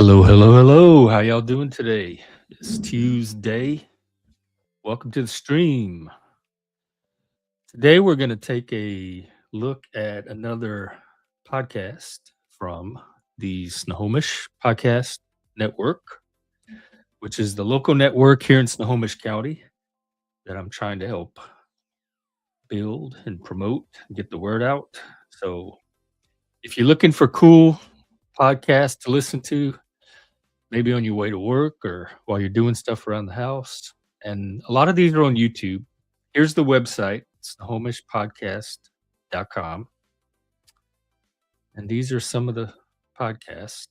Hello, hello, hello. How y'all doing today? It's Tuesday. Welcome to the stream. Today we're going to take a look at another podcast from the Snohomish Podcast Network, which is the local network here in Snohomish County that I'm trying to help build and promote and get the word out. So if you're looking for cool podcasts to listen to, maybe on your way to work or while you're doing stuff around the house. And a lot of these are on YouTube. Here's the website, it's thehomishpodcast.com. And these are some of the podcasts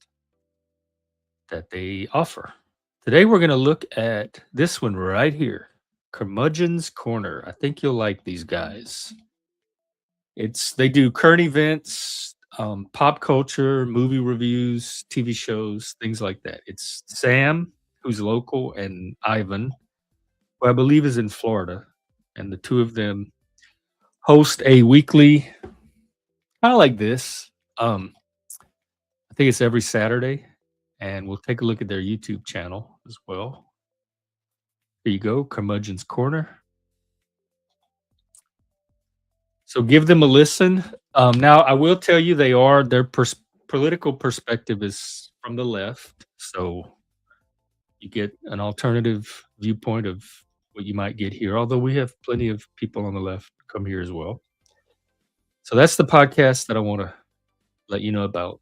that they offer. Today we're going to look at this one right here, Curmudgeon's Corner. I think you'll like these guys. They do current events, pop culture, movie reviews, TV shows, things like that. It's Sam, who's local, and Ivan, who I believe is in Florida. And the two of them host a weekly, kind of like this. I think it's every Saturday. And we'll take a look at their YouTube channel as well. Here you go, Curmudgeon's Corner. So give them a listen. Now, I will tell you, their political perspective is from the left. So you get an alternative viewpoint of what you might get here, although we have plenty of people on the left come here as well. So that's the podcast that I want to let you know about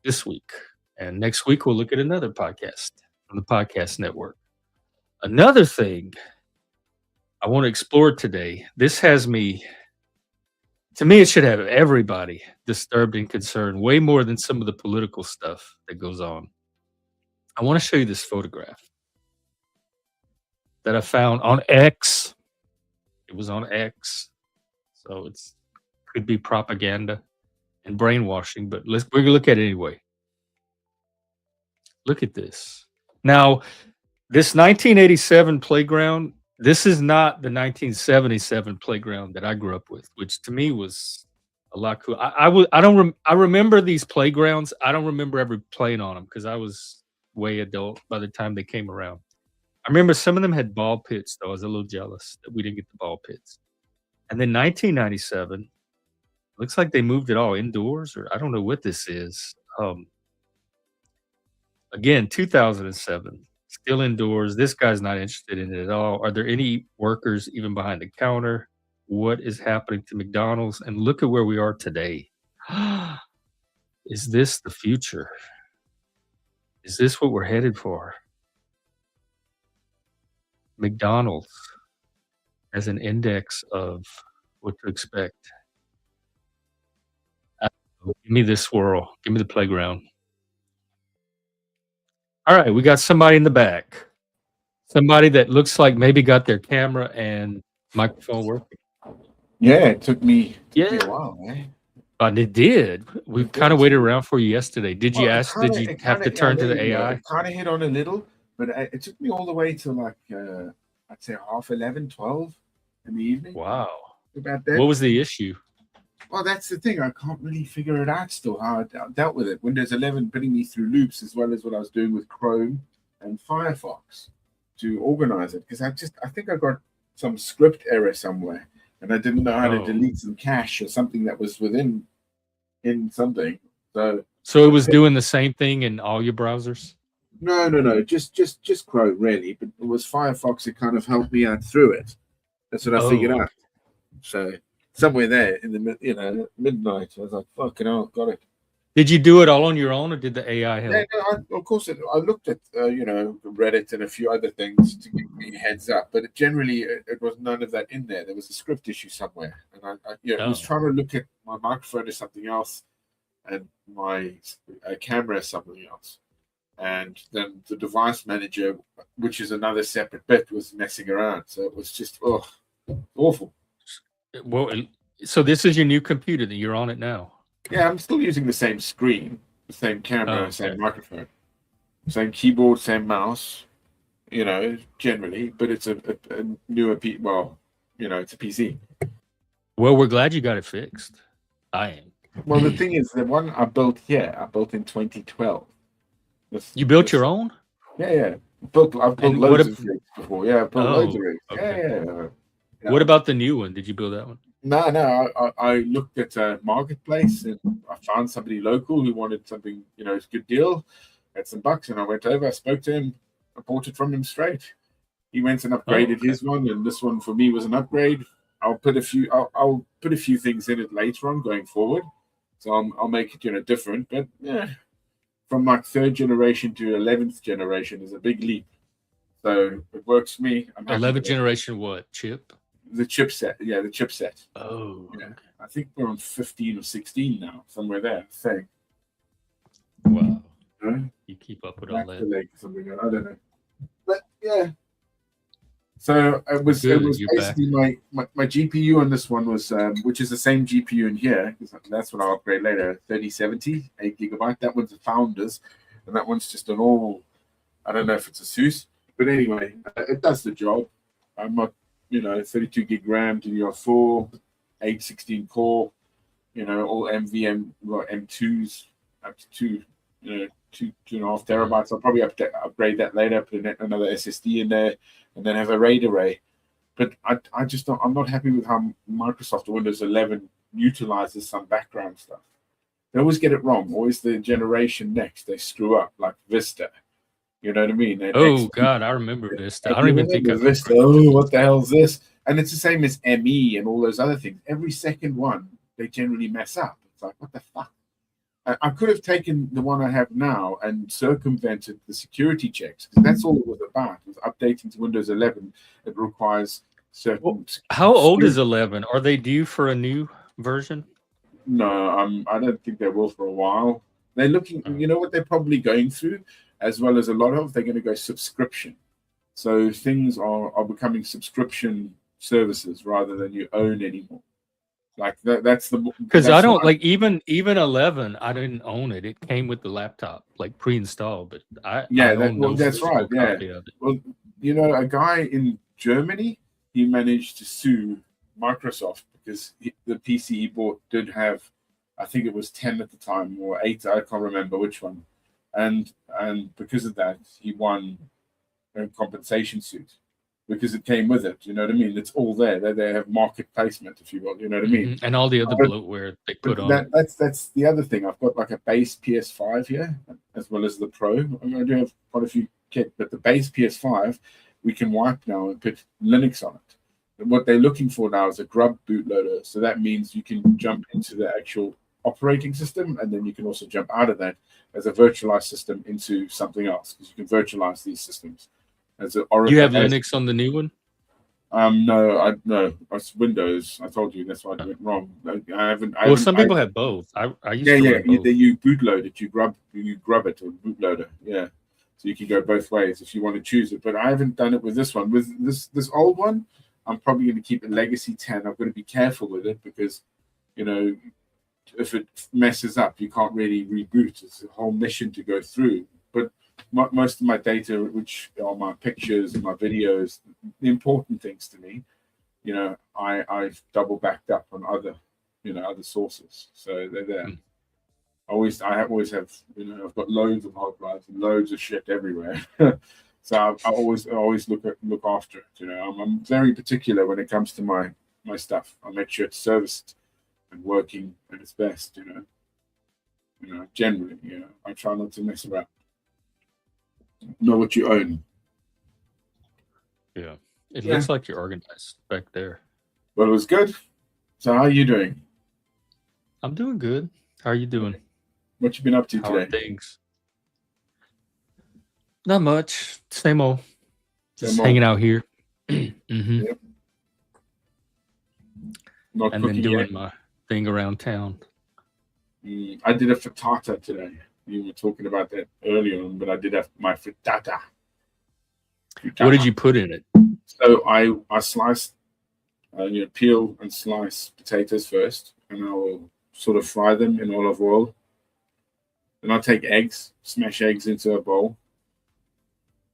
this week. And next week, we'll look at another podcast from the podcast network. Another thing I want to explore today, this has me, to me, it should have everybody disturbed and concerned way more than some of the political stuff that goes on. I want to show you this photograph that I found on X. It was on X. So it could be propaganda and brainwashing, but we're going to look at it anyway. Look at this. Now, this 1987 playground, this is not the 1977 playground that I grew up with, which to me was a lot cool. I remember these playgrounds. I don't remember ever playing on them because I was way adult by the time they came around. I remember some of them had ball pits, though. I was a little jealous that we didn't get the ball pits. And then 1997, looks like they moved it all indoors, or I don't know what this is. Again, 2007, still indoors. This guy's not interested in it at all. Are there any workers even behind the counter? What is happening to McDonald's? And look at where we are today. Is this the future? Is this what we're headed for? McDonald's as an index of what to expect. Give me this swirl. Give me the playground. All right, we got somebody in the back. Somebody that looks like maybe got their camera and microphone working. Yeah, it took me a while, eh? But it did. We kind of waited around for you yesterday. Did you have to turn to the AI? It kind of hit on a little, but it took me all the way to like, I'd say 11:30, 12 in the evening. Wow. About that. What was the issue? Well, that's the thing. I can't really figure it out still, how I dealt with it. Windows 11 putting me through loops, as well as what I was doing with Chrome and Firefox to organize it. Because I think I got some script error somewhere, and I didn't know how to delete some cache or something that was in something. So it was doing the same thing in all your browsers? No. Just Chrome, really. But it was Firefox that kind of helped me out through it. That's what I figured out. So somewhere there in the midnight, I was like, "Fucking hell, got it." Did you do it all on your own, or did the AI help? Yeah, of course. I looked at Reddit and a few other things to give me a heads up, but it was none of that in there. There was a script issue somewhere, and I was trying to look at my microphone as something else, and my camera as something else, and then the device manager, which is another separate bit, was messing around. So it was just awful. Well, so this is your new computer that you're on it now? Yeah, I'm still using the same screen, the same camera, same microphone, same keyboard, same mouse, generally, but it's a newer it's a PC. Well, we're glad you got it fixed. I am. Well, the thing is, the one I built in 2012. You built your own? Yeah. I've built loads of rigs before. Yeah, I've built loads of rigs. Okay. Yeah. What about the new one? Did you build that one? No. I looked at a marketplace and I found somebody local who wanted something, a good deal, had some bucks, and I went over, I spoke to him, I bought it from him straight. He went and upgraded his one, and this one for me was an upgrade. I'll put a few things in it later on going forward, so I'll make it different. But yeah, from like 3rd generation to 11th generation is a big leap. So it works for me. I'm happy 11th generation what? Chip? The chipset. Yeah, the chipset. Oh, yeah. Okay. I think we're on 15 or 16 now, somewhere there, I think. Wow. You keep up with all that. I don't know. But yeah. So it was basically my GPU on this one was which is the same GPU in here, because that's what I'll upgrade later, 3070, 8GB. That one's a Founders, and that one's just an all, I don't know if it's a SUSE, but anyway, it does the job. I'm not, 32 gig RAM, DDR4, 816 core, all NVM, M2s up to 2.5 terabytes. I'll probably upgrade that later, put another SSD in there, and then have a RAID array. But I just don't, I'm not happy with how Microsoft Windows 11 utilizes some background stuff. They always get it wrong. Always the generation next, they screw up, like Vista. You know what I mean? God, I remember Vista. I don't even think I Vista. Oh, what the hell is this? And it's the same as ME and all those other things. Every second one, they generally mess up. It's like, what the fuck? I could have taken the one I have now and circumvented the security checks, because that's all it was about. It was updating to Windows 11. It requires certain. Well, how old is 11? Are they due for a new version? No, I don't think they will for a while. They're looking. You know what they're probably going through, as well as a lot of. They're going to go subscription. So things are becoming subscription services rather than you own anymore. Like that's the, because I don't like even 11. I didn't own it. It came with the laptop, like pre-installed. But that's right. Yeah. Well, a guy in Germany, he managed to sue Microsoft because the PC he bought did have, I think it was 10 at the time or 8. I can't remember which one, and because of that, he won a compensation suit. Because it came with it, you know what I mean? It's all there. They have market placement, if you will, you know what I mean? And all the other bloatware they put on it. That's the other thing. I've got like a base PS5 here, as well as the Pro. I do have quite a few kit, but the base PS5, we can wipe now and put Linux on it. And what they're looking for now is a grub bootloader. So that means you can jump into the actual operating system, and then you can also jump out of that as a virtualized system into something else, because you can virtualize these systems. You have Linux on the new one? No, it's Windows. I told you that's why I went wrong. I haven't. Some people have both. I used to have both. You bootload it. You grub it or bootloader. Yeah, so you can go both ways if you want to choose it. But I haven't done it with this one. With this old one, I'm probably going to keep a Legacy 10. I've got to be careful with it because, if it messes up, you can't really reboot. It's a whole mission to go through. But most of my data, which are my pictures and my videos, the important things to me, I've double backed up on other sources, so they're there. I always have, I've got loads of hard drives and loads of shit everywhere. So I always look after it. I'm very particular when it comes to my stuff. I make sure it's serviced and working at its best. Generally, I try not to mess around. Know what you own. Yeah, it looks like you're organized back there. Well, it was good. So how are you doing? I'm doing good. How are you doing? What you been up to How today? Are things? Not much. Same old. Just hanging out here. Yep. And then doing my thing around town. I did a frittata today. You were talking about that earlier on, but I did have my frittata. What did you put in it? So I sliced, peel and slice potatoes first, and I will sort of fry them in olive oil. Then I'll take eggs, smash eggs into a bowl.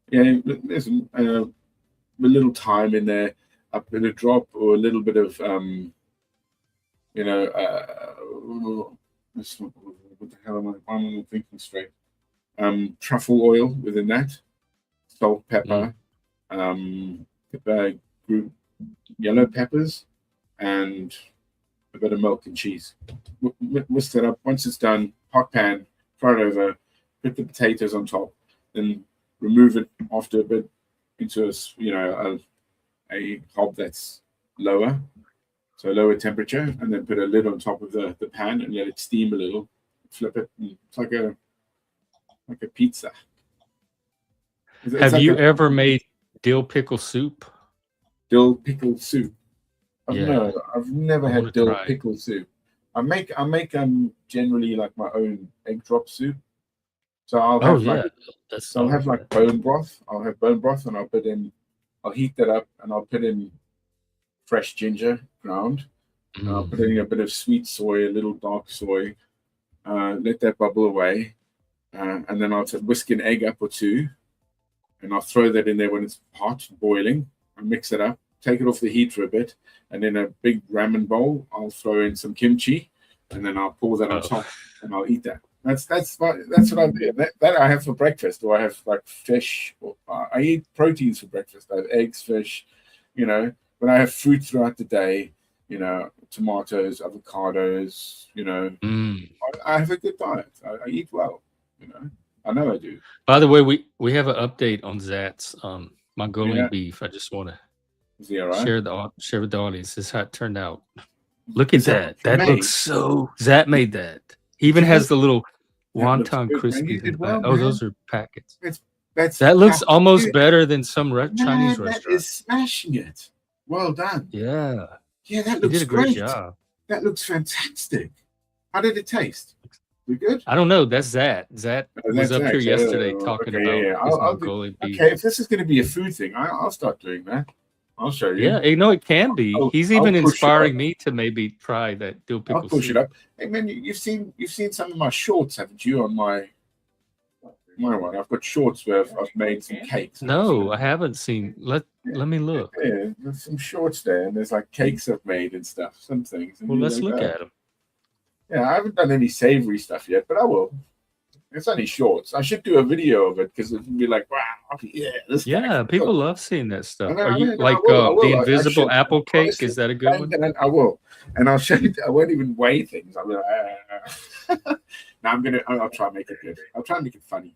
Yeah, there's a little thyme in there, a bit of drop or a little bit of, what the hell am I thinking straight? truffle oil within that, salt, pepper, yellow peppers, and a bit of milk and cheese. Whisk that up. Once it's done, hot pan, fry it over, put the potatoes on top, then remove it after a bit into a hob that's lower, so lower temperature, and then put a lid on top of the pan and let it steam a little. Flip it. And it's like a pizza. Have you ever made dill pickle soup? Dill pickle soup? Yeah. No, I've never had dill pickle soup. I make generally like my own egg drop soup. So I'll have like bone broth. I'll have bone broth, and I'll heat that up, and I'll put in fresh ginger ground. And I'll put in a bit of sweet soy, a little dark soy. Let that bubble away, and then I'll whisk an egg up or two, and I'll throw that in there when it's hot, boiling. I'll mix it up, take it off the heat for a bit, and in a big ramen bowl, I'll throw in some kimchi, and then I'll pour that on top, and I'll eat that. That's what I do. That I have for breakfast, or I have like fish. I eat proteins for breakfast. I have eggs, fish, but I have fruit throughout the day. Tomatoes, avocados. I have a good diet. I eat well. I know I do. By the way, we have an update on Zat's Mongolian beef. I just want to share with the audience. This is how it turned out. Look at that. That looks so. Zat made that. He even has the little wonton crispies in the back. Oh, those are packets. That looks almost better than some Chinese restaurant. That is smashing it. Well done. Yeah. Yeah, that looks did a great job. That looks fantastic. How did it taste? We good? I don't know. That's Zat. Zat was up here yesterday talking about his Mongolian beef. Okay, if this is going to be a food thing, I'll start doing that. I'll show you. Yeah, it can be. He's even inspiring me to maybe try that dill pickle soup. I'll push it up. Hey man, you've seen some of my shorts, haven't you? On my one, I've got shorts where I've made some cakes. No, I haven't seen. Let me look. Yeah, there's some shorts there, and there's like cakes I've made and stuff. Some things. Well, let's look at them. Yeah, I haven't done any savory stuff yet, but I will. It's only shorts. I should do a video of it because it would be like, wow, yeah, people love seeing that stuff. Are you like the invisible apple cake? Honestly, is that a good one? I will, and I'll show you. I won't even weigh things. I'll be like, now I'll try and make it good. I'll try and make it funny.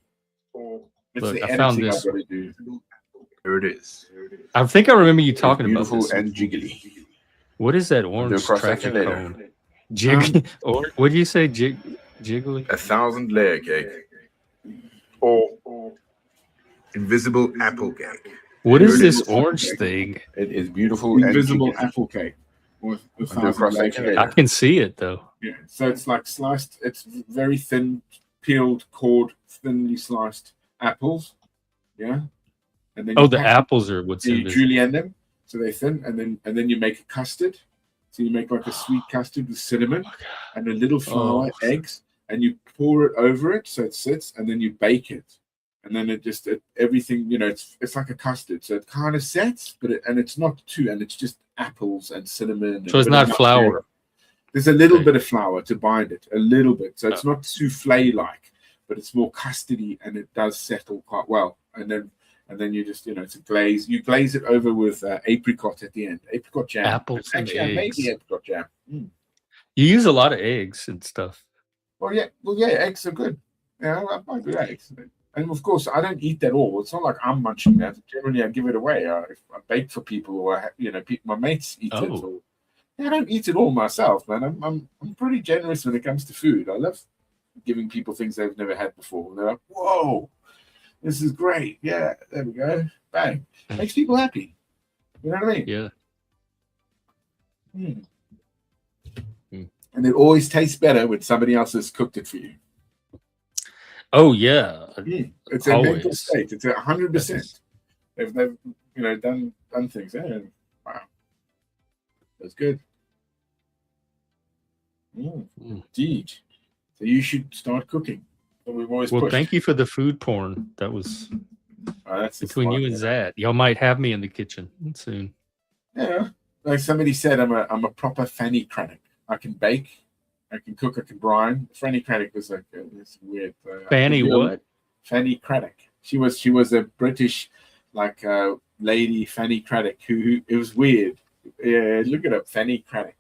Look, I found this. There it is. I think I remember you talking about this. Beautiful and jiggly. What is that orange traffic cone? Or what do you say? Jiggly? 1,000-layer cake, or invisible apple cake. What is this orange thing? It is beautiful. Invisible apple cake. I can see it though. Yeah, so it's like sliced. It's very thin, peeled, cored, thinly sliced apples. Yeah, and then the apples are what's in you julienne them, so they're thin, and then you make a custard. So you make like a sweet custard with cinnamon and a little flour, eggs, and you pour it over it so it sits, and then you bake it, and then everything it's like a custard, so it kind of sets, but it's not too, and it's just apples and cinnamon. So it's not flour. There's a little bit of flour to bind it, a little bit, so it's not souffle like, but it's more custardy, and it does settle quite well, and then you just, it's a glaze. You glaze it over with apricot at the end. Apricot jam. Apples and eggs. I made the apricot jam. You use a lot of eggs and stuff. Well, yeah, eggs are good. I like good eggs. And of course, I don't eat that all. It's not like I'm munching that. Generally, I give it away. If I bake for people, or my mates eat it. Or, I don't eat it all myself, man. I'm pretty generous when it comes to food. I love giving people things they've never had before. And they're like, whoa. This is great. Yeah, there we go. Bang. Makes people happy. You know what I mean? Yeah. And it always tastes better when somebody else has cooked it for you. Oh, yeah. It's a mental state. It's 100%. They've done things there. Wow. That's good. Indeed. So you should start cooking. We've always pushed. Thank you for the food porn. That was that's between you and Zat. Y'all might have me in the kitchen soon. Yeah, like somebody said, I'm a proper fanny crannock. I can bake, I can cook, I can brine. Fanny crannock was like this weird. Fanny what? Fanny Craddock. She was a British like lady, Fanny Craddock, who it was weird. Yeah, look it up, Fanny Craddock.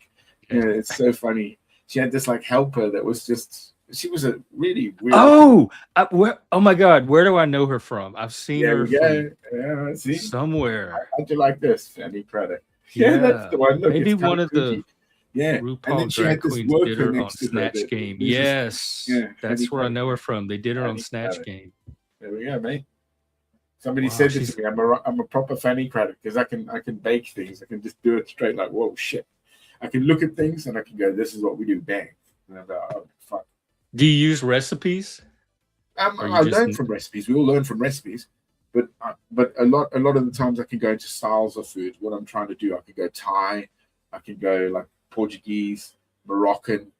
Yeah, it's so funny. She had this like helper that was just. She was a really weird. Oh, oh my God, where do I know her from? I've seen her from see? somewhere. How'd you like this, Fanny Craddock? Yeah, that's the one. Look, maybe it's one of creepy. the RuPaul and then she drag had this queens did her on Snatch Game. Yes, that's where I know her from. They did her on Snatch Game. There we go, mate. Somebody said this to me. I'm a proper Fanny Craddock because I can bake things. I can just do it straight. Like, whoa, shit. I can look at things and I can go, this is what we do. Bang. And I'm like, oh, fuck. Do you use recipes? I learn from recipes. We all learn from recipes. But a lot of the times I can go into styles of food. What I'm trying to do, I can go Thai. I can go like Portuguese, Moroccan.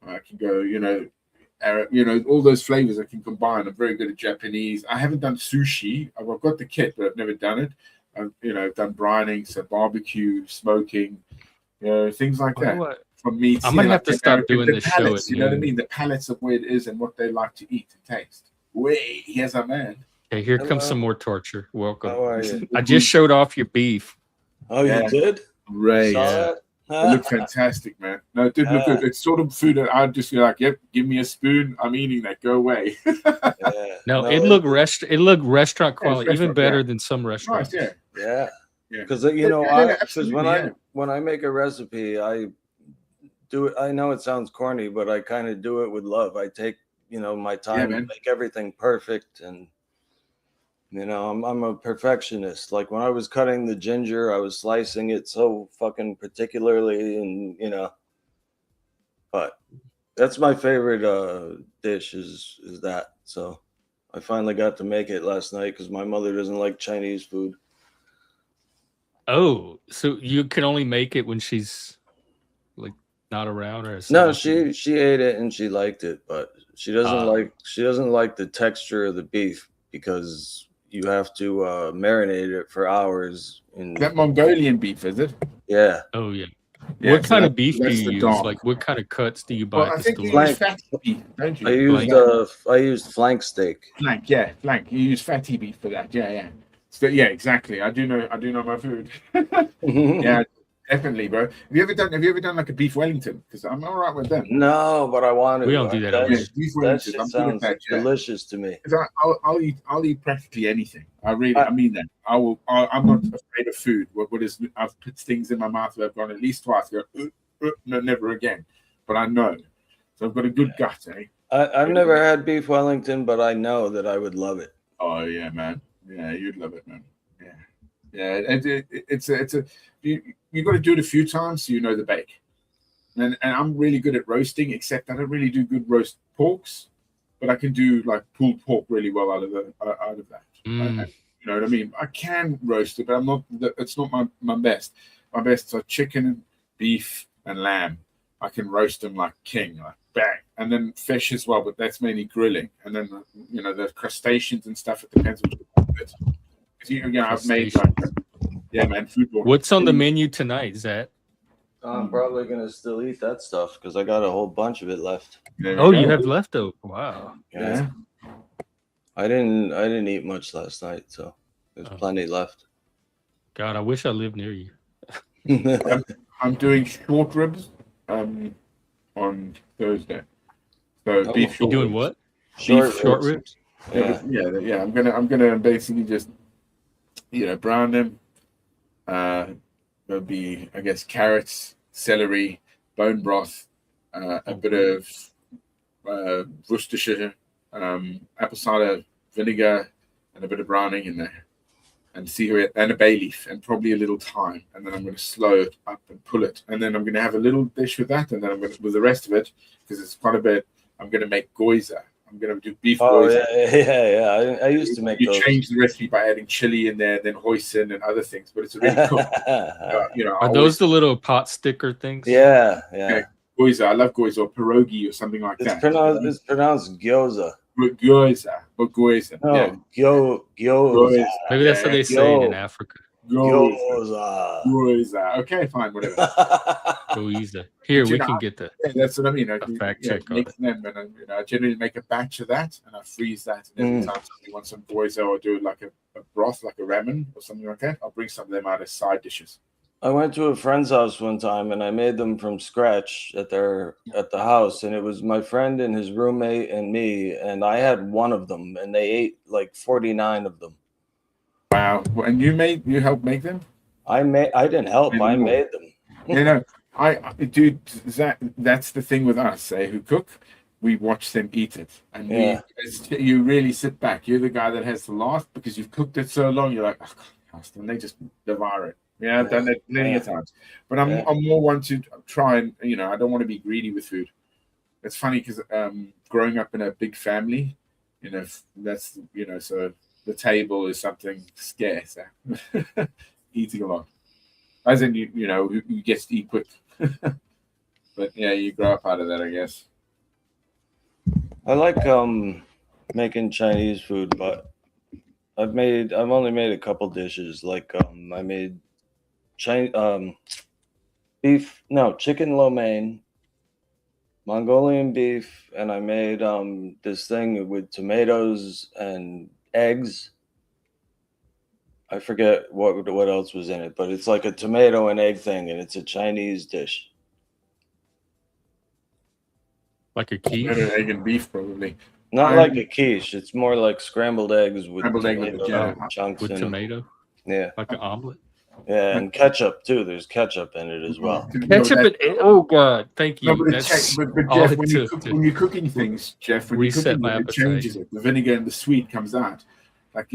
I can go, Arab, all those flavors I can combine. I'm very good at Japanese. I haven't done sushi. I've got the kit, but I've never done it. I've done brining, so barbecue, smoking, things like that. From meats, I'm gonna have to start doing this show. You know what I mean? The palettes of where it is and what they like to eat and taste. Wait, here's our man. Okay, here comes some more torture. Welcome. How are you? I just showed off your beef. Oh, you did? Right. It looked fantastic, man. No, it did look good. It's sort of food that I'd just be like, yep, give me a spoon. I'm eating that. Go away. No, it looked restaurant quality, even better than some restaurants. Nice, yeah. Because when I make a recipe, I do it. I know it sounds corny, but I kind of do it with love. I take my time to make everything perfect, and I'm a perfectionist. Like when I was cutting the ginger, I was slicing it so fucking particularly, and but that's my favorite dish is that. So I finally got to make it last night because my mother doesn't like Chinese food. Oh, so you can only make it when she's like not around, or no? She ate it and she liked it, but she doesn't like the texture of the beef because you have to marinate it for hours. That Mongolian beef, is it? Yeah. Oh yeah. What kind of beef do you use? Like what kind of cuts do you buy? Well, I think you use fatty beef, don't you? I used flank steak. Flank. You use fatty beef for that. Yeah. So, yeah, exactly. I do know my food. Yeah, definitely, bro. Have you ever done like a beef Wellington? Because I'm all right with them. No, but I want to. We don't do that. Beef Wellington. That sounds delicious to me. I'll eat practically anything. I mean that. I'm not afraid of food. I've put things in my mouth that I've gone at least twice. Go, no, never again. But I know. So I've got a good gut, eh? I've never had beef Wellington, but I know that I would love it. Oh yeah, man. Yeah, you'd love it, man. Yeah. It's you got to do it a few times so you know the bake. And I'm really good at roasting, except I don't really do good roast porks, but I can do like pulled pork really well out of that. You know what I mean? I can roast it, but it's not my best. My best are chicken, beef, and lamb. I can roast them like king, like bang, and then fish as well, but that's mainly grilling. And then the crustaceans and stuff. It depends what you want it. I've made food. What's on the menu tonight, Zach? I'm probably gonna still eat that stuff because I got a whole bunch of it left. You have leftover. Wow. Yeah. I didn't eat much last night, so there's plenty left. God, I wish I lived near you. I'm doing short ribs on Thursday. So beef short. You doing what? Short ribs? Yeah. I'm gonna basically just brown them. There'll be, I guess, carrots, celery, bone broth, a bit of Worcestershire, apple cider vinegar, and a bit of browning in there, and and a bay leaf, and probably a little thyme. And then I'm going to slow it up and pull it, and then I'm going to have a little dish with that, and then with the rest of it, because it's quite a bit. I'm going to make goiza. I'm going to do beef goiza. Yeah. I used to make those. You change the recipe by adding chili in there, then hoisin and other things, but it's really cool. Are those the little pot sticker things? Yeah. Goiza. I love goiza or pierogi or something like that. It's pronounced gyoza. Gyoza. No, gyoza. Gyoza. Maybe that's what they say in Africa. Gyoza. Okay, fine, whatever. Gyoza. Here, we can get that's what I mean. I fact check on it. Them, and I generally make a batch of that, and I freeze that. And every time somebody wants some gyoza or do like a broth, like a ramen or something like that, I'll bring some of them out as side dishes. I went to a friend's house one time and I made them from scratch at the house, and it was my friend and his roommate and me, and I had one of them, and they ate like 49 of them. Wow! And you helped make them? I didn't help. I made them. Dude, that's the thing with us, who cook. We watch them eat it, and you really sit back. You're the guy that has the last because you've cooked it so long. You're like, oh, and they just devour it. Yeah, I've done that many a times. But I'm more one to try and I don't want to be greedy with food. It's funny because growing up in a big family, that's so the table is something scarce. Eating a lot, as in you get to eat quick. But yeah, you grow up out of that, I guess. I like making Chinese food, but I've only made a couple dishes. Like I made chicken lo mein, Mongolian beef, and I made this thing with tomatoes and eggs. I forget what else was in it, but it's like a tomato and egg thing, and it's a Chinese dish. Like a quiche? Better egg and beef, probably. Not like a quiche. It's more like scrambled eggs with chunks with tomato. Yeah, like an omelet. Yeah, and ketchup too. There's ketchup in it as well. Ketchup oh God, thank you. No, but Jeff, when you're cooking things, Jeff, when you're cooking them, it changes it. The vinegar and the sweet comes out. Like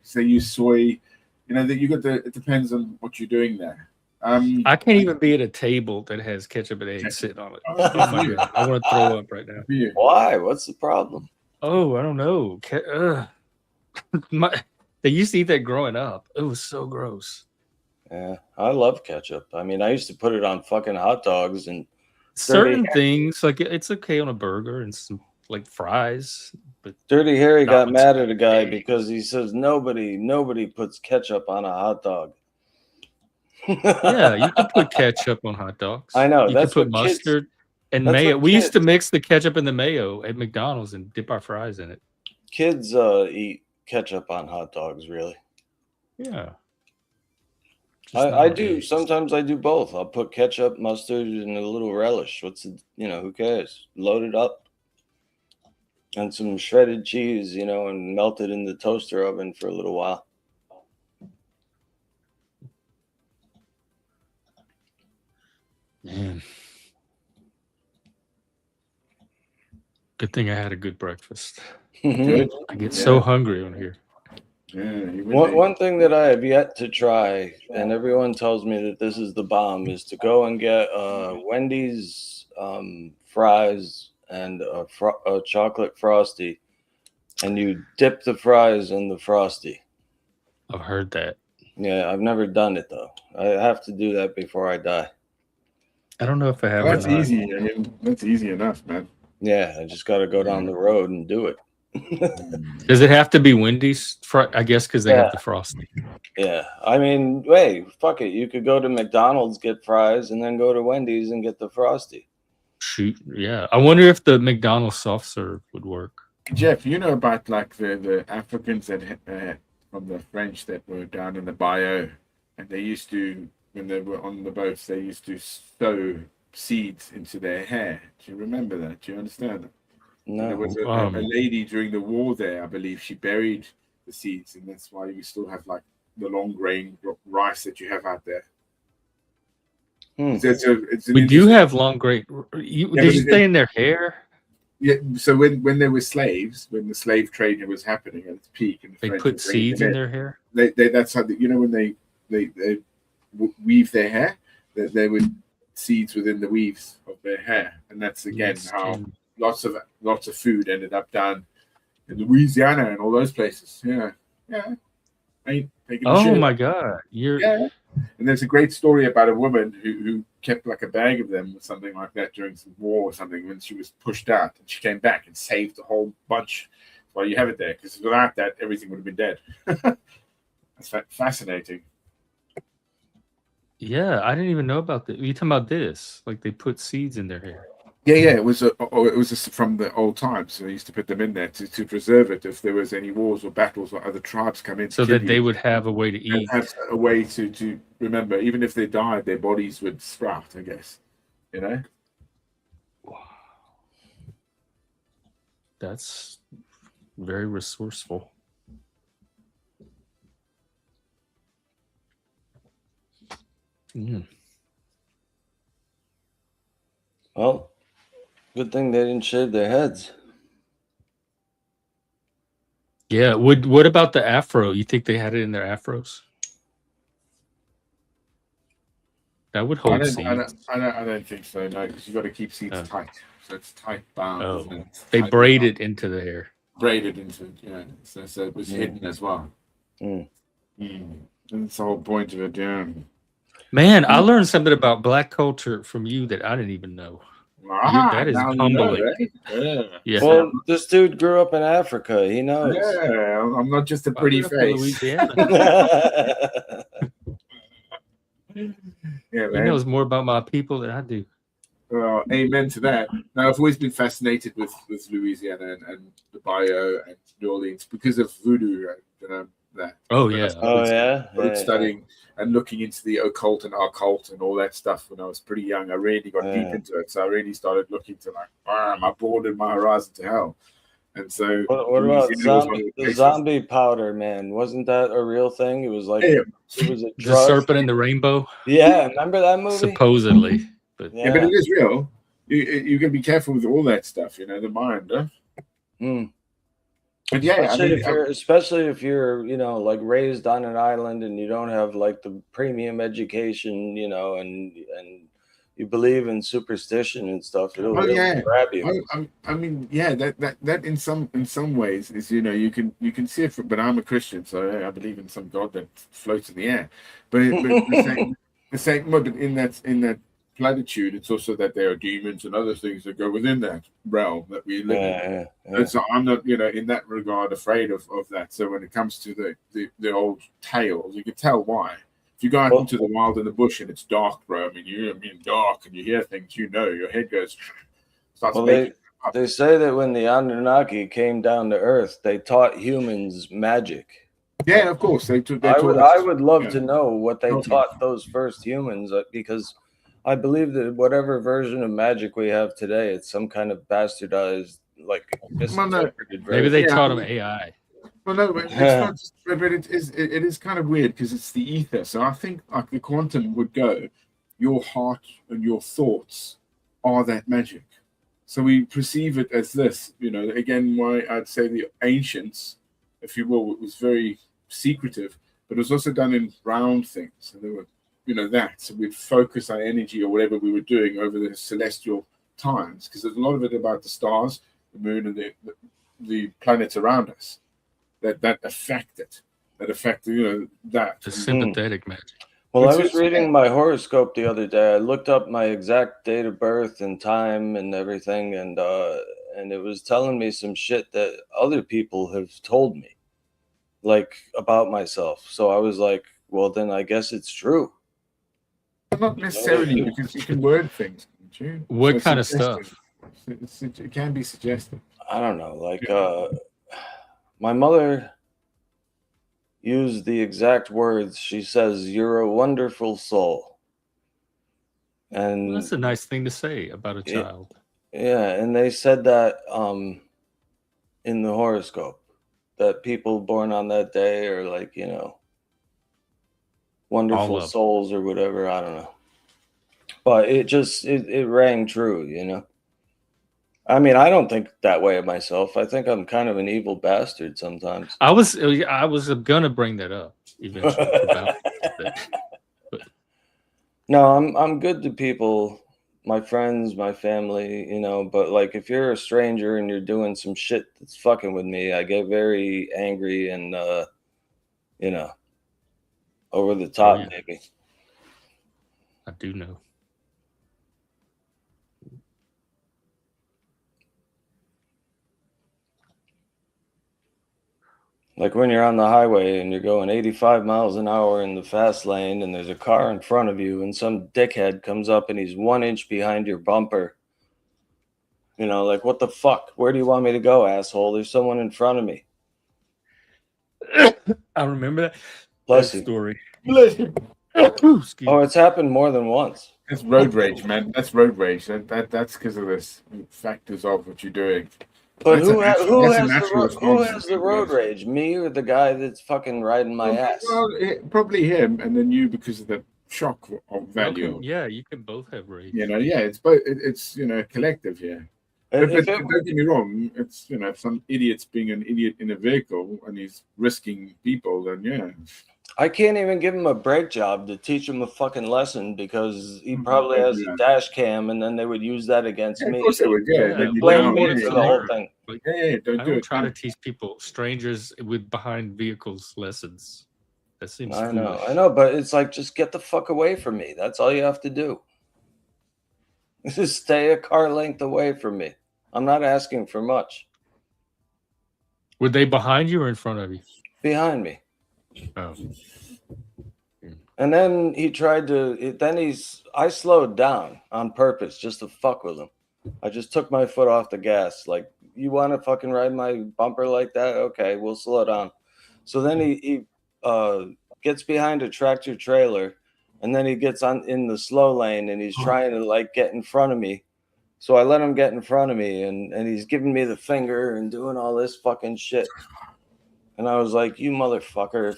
say you soy, that you got it depends on what you're doing there. I can't even be at a table that has ketchup and eggs sitting on it. Oh my God, I want to throw up right now. Why? What's the problem? Oh, I don't know. They used to eat that growing up. It was so gross. Yeah, I love ketchup. I mean, I used to put it on fucking hot dogs and certain things. Like it's okay on a burger and some like fries. But Dirty Harry got mad at a guy because he says nobody puts ketchup on a hot dog. Yeah, you can put ketchup on hot dogs. I know. You can put mustard and mayo. We used to mix the ketchup and the mayo at McDonald's and dip our fries in it. Kids eat ketchup on hot dogs, really. Yeah. I do. Sometimes I do both. I'll put ketchup, mustard, and a little relish. Who cares? Load it up. And some shredded cheese, and melt it in the toaster oven for a little while. Man. Good thing I had a good breakfast. I get so hungry on here. One thing that I have yet to try, and everyone tells me that this is the bomb, is to go and get Wendy's fries and a chocolate frosty, and you dip the fries in the frosty. I've heard that. Yeah, I've never done it though. I have to do that before I die. I don't know if I have. That's easy. I mean, that's easy enough, man. Yeah, I just got to go down the road and do it. Does it have to be Wendy's? I guess because they have the frosty. Yeah, I mean, hey, fuck it. You could go to McDonald's, get fries, and then go to Wendy's and get the frosty. Shoot, yeah. I wonder if the McDonald's soft serve would work. Jeff, you know about like the Africans that from the French that were down in the bayou, and they used to, when they were on the boats, they used to sow seeds into their hair. Do you remember that? Do you understand that? No. There was a lady during the war there, I believe. She buried the seeds, and that's why we still have like the long grain rice that you have out there. We do have long grain. Did you stay in their hair? Yeah. So when there were slaves, when the slave trade was happening at its peak, and they put seeds in their hair. That's how when they weave their hair, they would seeds within the weaves of their hair, and that's again how lots of food ended up down in Louisiana and all those places. Yeah. Oh my God! And there's a great story about a woman who kept like a bag of them or something like that during some war or something when she was pushed out, and she came back and saved a whole bunch. That's why you have it there, because without that, everything would have been dead. That's fascinating. Yeah, I didn't even know about that. You talking about this? Like they put seeds in their hair. Yeah, it was from the old times. So they used to put them in there to preserve it if there was any wars or battles or other tribes come in to So kill that you. they would have a way to And eat. have a way to remember, even if they died, their bodies would sprout. I guess, you know. Wow. That's very resourceful. Mm. Well, good thing they didn't shave their heads. Yeah. What about the afro? You think they had it in their afros? That would hold seeds. I don't think so. No, because you got to keep seeds tight. So it's tight bound, isn't it? They braid it into the hair. Braided into it, yeah. So it was hidden as well. That's the whole point of it, yeah. Man, I learned something about Black culture from you that I didn't even know. That is humbling. Yeah. Well, this dude grew up in Africa. He knows. Yeah, I'm not just a pretty face. Louisiana. Yeah, he man. knows more about my people than I do. Well, amen to that. Now, I've always been fascinated with Louisiana and the Bayou and New Orleans because of voodoo. That. Oh yeah. Started studying and looking into the occult and occult and all that stuff when I was pretty young. I really got deep into it. So I really started looking to I broadened my horizon to hell. And so, what about the zombie powder, man? Wasn't that a real thing? It was like it was a drug. The Serpent and the Rainbow. Yeah, remember that movie? Supposedly, but yeah, but it is real. You can be careful with all that stuff, you know, the mind. But yeah, especially if you're, you know, like raised on an island and you don't have like the premium education, you know, and you believe in superstition and stuff, it'll really grab you. I mean, yeah, that in some ways is, you know, you can see it, but I'm a Christian, so I believe in some God that floats in the air. But but in that platitude, it's also that there are demons and other things that go within that realm that we live in. And so I'm not, you know, in that regard afraid of that. So when it comes to the old tales, you can tell why. If you go out into the wild in the bush and it's dark, bro, I mean dark, and you hear things, you know, your head goes starts making. They say that when the Anunnaki came down to Earth, they taught humans magic. Yeah, of course. I would love to know what they taught those first humans, because I believe that whatever version of magic we have today, it's some kind of bastardized, like misinterpreted version. Maybe they taught them AI. Well, no, but it's not just, but it is kind of weird because it's the ether. So I think like the quantum would go, your heart and your thoughts are that magic. So we perceive it as this, you know, again, why I'd say the ancients, if you will, it was very secretive, but it was also done in round things. And there were, you know, that. So we'd focus our energy or whatever we were doing over the celestial times, because there's a lot of it about the stars, the moon, and the planets around us that affect it. That affect, you know, that. The sympathetic magic. Well, I was reading my horoscope the other day. I looked up my exact date of birth and time and everything, and it was telling me some shit that other people have told me, like about myself. So I was like, well, then I guess it's true. Not necessarily, because you can word things, can't you? What kind of stuff? It can be suggestive. I don't know. Like, my mother used the exact words. She says, "You're a wonderful soul." And that's a nice thing to say about a child. Yeah, and they said that in the horoscope, that people born on that day are like, you know, wonderful souls or whatever. I don't know. But it rang true, you know. I mean, I don't think that way of myself. I think I'm kind of an evil bastard sometimes. I was gonna bring that up eventually. No, I'm good to people, my friends, my family, you know. But like, if you're a stranger and you're doing some shit that's fucking with me, I get very angry and you know, over the top, maybe. I do know. Like when you're on the highway and you're going 85 miles an hour in the fast lane and there's a car in front of you and some dickhead comes up and he's 1 inch behind your bumper. You know, like, what the fuck? Where do you want me to go, asshole? There's someone in front of me. I remember Bless that you. story. Oh, it's happened more than once. That's road rage, man. That's road rage. That's because of this factors of what you're doing. But who has the road rage? Me or the guy that's fucking riding my ass? Well, probably him, and then you because of the shock of value. Yeah, you can both have rage. You know, yeah, it's both. It's collective here. But don't get me wrong. It's if some idiot's being an idiot in a vehicle and he's risking people, then yeah. I can't even give him a brake job to teach him a fucking lesson because he probably has a dash cam, and then they would use that against me. Of course they would. Yeah, blame me for the whole thing. Don't try to teach people, strangers with behind vehicles, lessons. That seems. I know, but it's like, just get the fuck away from me. That's all you have to do. Just stay a car length away from me. I'm not asking for much. Were they behind you or in front of you? Behind me. Oh. And then he tried to. I slowed down on purpose just to fuck with him. I just took my foot off the gas. Like, you want to fucking ride my bumper like that? Okay, we'll slow down. So then he gets behind a tractor trailer, and then he gets in the slow lane, and he's trying to like get in front of me. So I let him get in front of me, and he's giving me the finger and doing all this fucking shit. And I was like, you motherfucker!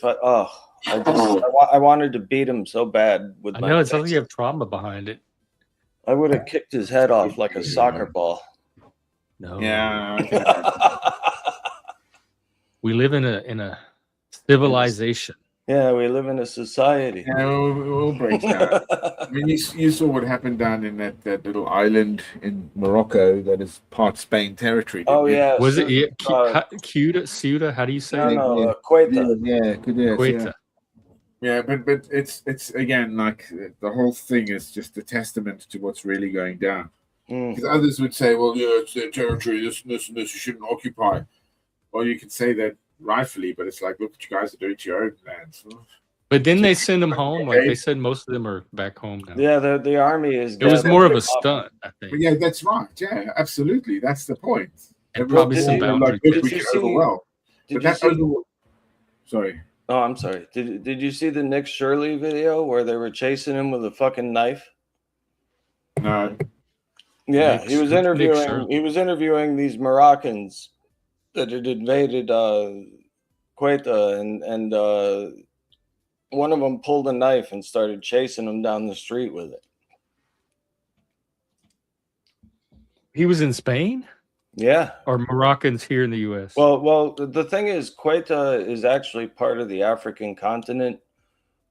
I wanted to beat him so bad with my. I know it sounds like you have trauma behind it. I would have kicked his head off like a soccer ball. No. Yeah. We live in a civilization. Yeah, we live in a society. Yeah, we'll break down. I mean, you saw what happened down in that little island in Morocco that is part Spain territory. Oh, yeah. Was it Ceuta? How do you say it? No, Quetta. Quetta. Yeah, but it's again, like, the whole thing is just a testament to what's really going down. Because others would say, well, yeah, it's their territory, this and this and this, you shouldn't occupy. Well, you can say that rightfully, but it's like, look what you guys are doing to your own lands. But then they send them home. Like they said, most of them are back home now. Yeah, the army is. It was more of a stunt, I think. But yeah, that's right. Yeah, absolutely. That's the point. And probably some boundaries. Sorry. Oh, I'm sorry. Did you see the Nick Shirley video where they were chasing him with a fucking knife? No. Yeah, he was interviewing these Moroccans that had invaded Quetta, and one of them pulled a knife and started chasing him down the street with it. He was in Spain? Yeah. Or Moroccans here in the U.S.? Well, the thing is, Quetta is actually part of the African continent,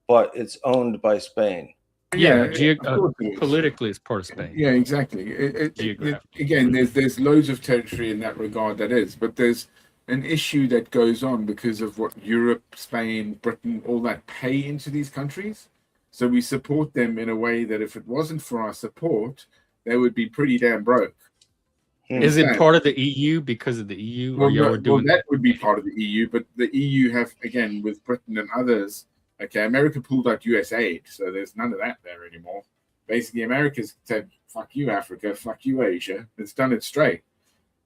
but it's owned by Spain. Yeah, politically, it's part of Spain. Yeah, exactly. Again, there's loads of territory in that regard that is, but there's an issue that goes on because of what Europe, Spain, Britain, all that pay into these countries. So we support them in a way that if it wasn't for our support, they would be pretty damn broke. Is it part of the EU because of the EU? Well, that would be part of the EU, but the EU have, again, with Britain and others, okay, America pulled out US aid, so there's none of that there anymore. Basically, America's said, fuck you, Africa, fuck you, Asia. It's done it straight.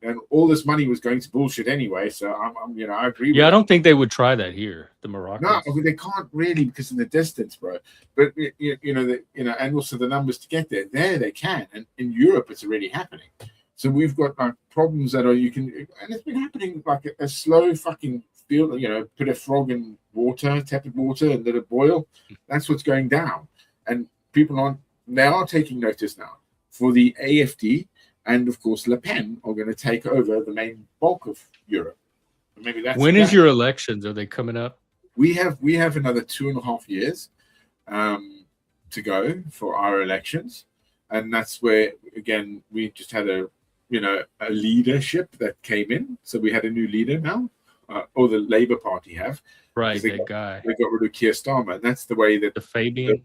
And all this money was going to bullshit anyway, so I agree with I don't think they would try that here, the Moroccans. No, they can't really because of the distance, bro. But and also the numbers to get there they can. And in Europe, it's already happening. So we've got like problems that and it's been happening like a slow fucking field, put a frog in water, tepid water, and let it boil. That's what's going down. And people are taking notice now for the AfD. And of course, Le Pen are going to take over the main bulk of Europe. Maybe that's when is your elections? Are they coming up? We have another 2.5 years to go for our elections, and that's where again we just had a leadership that came in. So we had a new leader now, or the Labour Party have. Right, They got rid of Keir Starmer, and that's the way that the Fabian.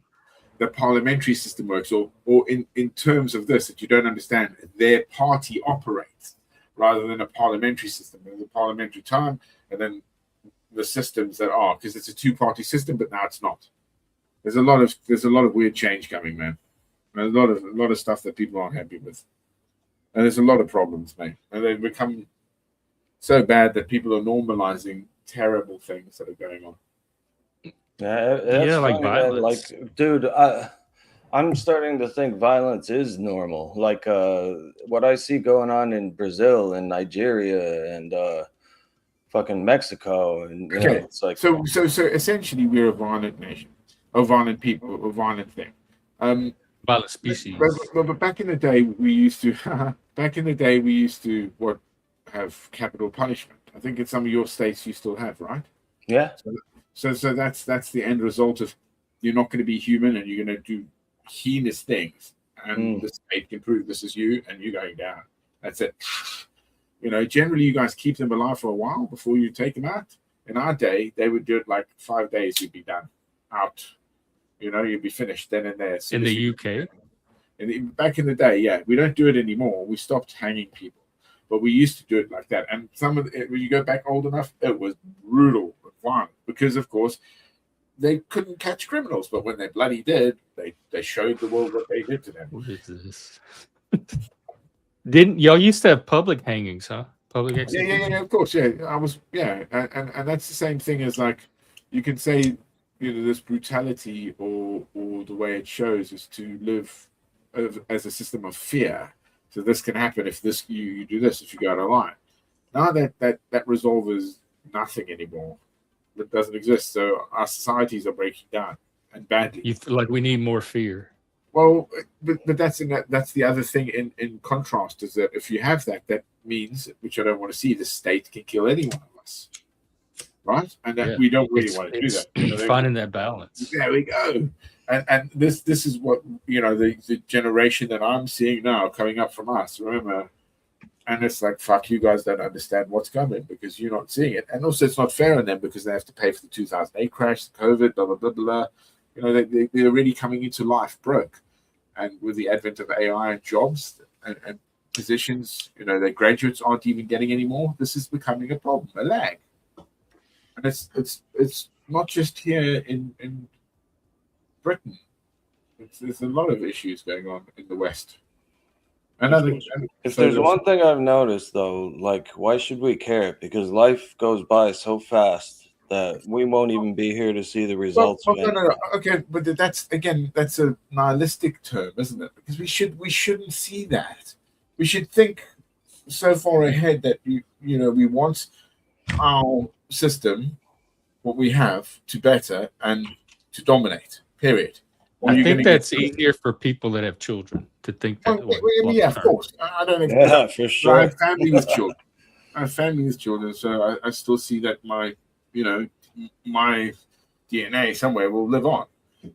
The parliamentary system works, or in terms of this, that you don't understand, their party operates rather than a parliamentary system. There's a parliamentary time, and then the systems that are, because it's a two-party system, but now it's not. There's a lot of weird change coming, man. There's a lot of stuff that people aren't happy with, and there's a lot of problems, mate. And they've become so bad that people are normalizing terrible things that are going on. Yeah, like funny, violence. Like, dude, I'm starting to think violence is normal. Like what I see going on in Brazil and Nigeria and fucking Mexico, and you know, it's like so essentially we're a violent nation, a violent people, a violent thing. Violent species. But back in the day we used to have capital punishment. I think in some of your states you still have, right? Yeah. So that's the end result of you're not going to be human and you're going to do heinous things, and the state can prove this is you and you're going down. That's it. You know, generally you guys keep them alive for a while before you take them out. In our day, they would do it like 5 days, you'd be done. Out. You know, you'd be finished then and there. In the UK? Back in the day, yeah. We don't do it anymore. We stopped hanging people. But we used to do it like that. And some of it, when you go back old enough, it was brutal, violent, because, of course, they couldn't catch criminals. But when they bloody did, they showed the world what they did to them. What is this? Didn't y'all used to have public hangings, huh? Public executions? Yeah, of course, yeah. And that's the same thing as, like, you can say, you know, this brutality or the way it shows is to live as a system of fear. So this can happen if you do this, if you go out of line. Now that resolves nothing anymore. It doesn't exist. So our societies are breaking down, and badly. You feel like we need more fear. Well, but that's the other thing in contrast, is that if you have that means, which I don't want to see, the state can kill any one of us, right? And that we don't really want to do that. You know, finding that balance. There we go. And this is what, you know, the generation that I'm seeing now coming up from us. Remember, and it's like, fuck, you guys don't understand what's coming because you're not seeing it, and also it's not fair on them because they have to pay for the 2008 crash, the COVID, blah blah blah blah. You know, they're already coming into life broke. And with the advent of AI and jobs and positions, you know, their graduates aren't even getting any more. This is becoming a problem, a lag. And it's not just here in Britain. There's a lot of issues going on in the West. If there's one thing I've noticed, though, like, why should we care? Because life goes by so fast that we won't even be here to see the results. No. Okay, but that's a nihilistic term, isn't it? Because we shouldn't see that. We should think so far ahead that we want our system, what we have, to better and to dominate. Period. I think that's easier for people that have children to think that. Yeah, of course. I don't think. Yeah, for sure. I have family with children. So I still see that my DNA somewhere will live on.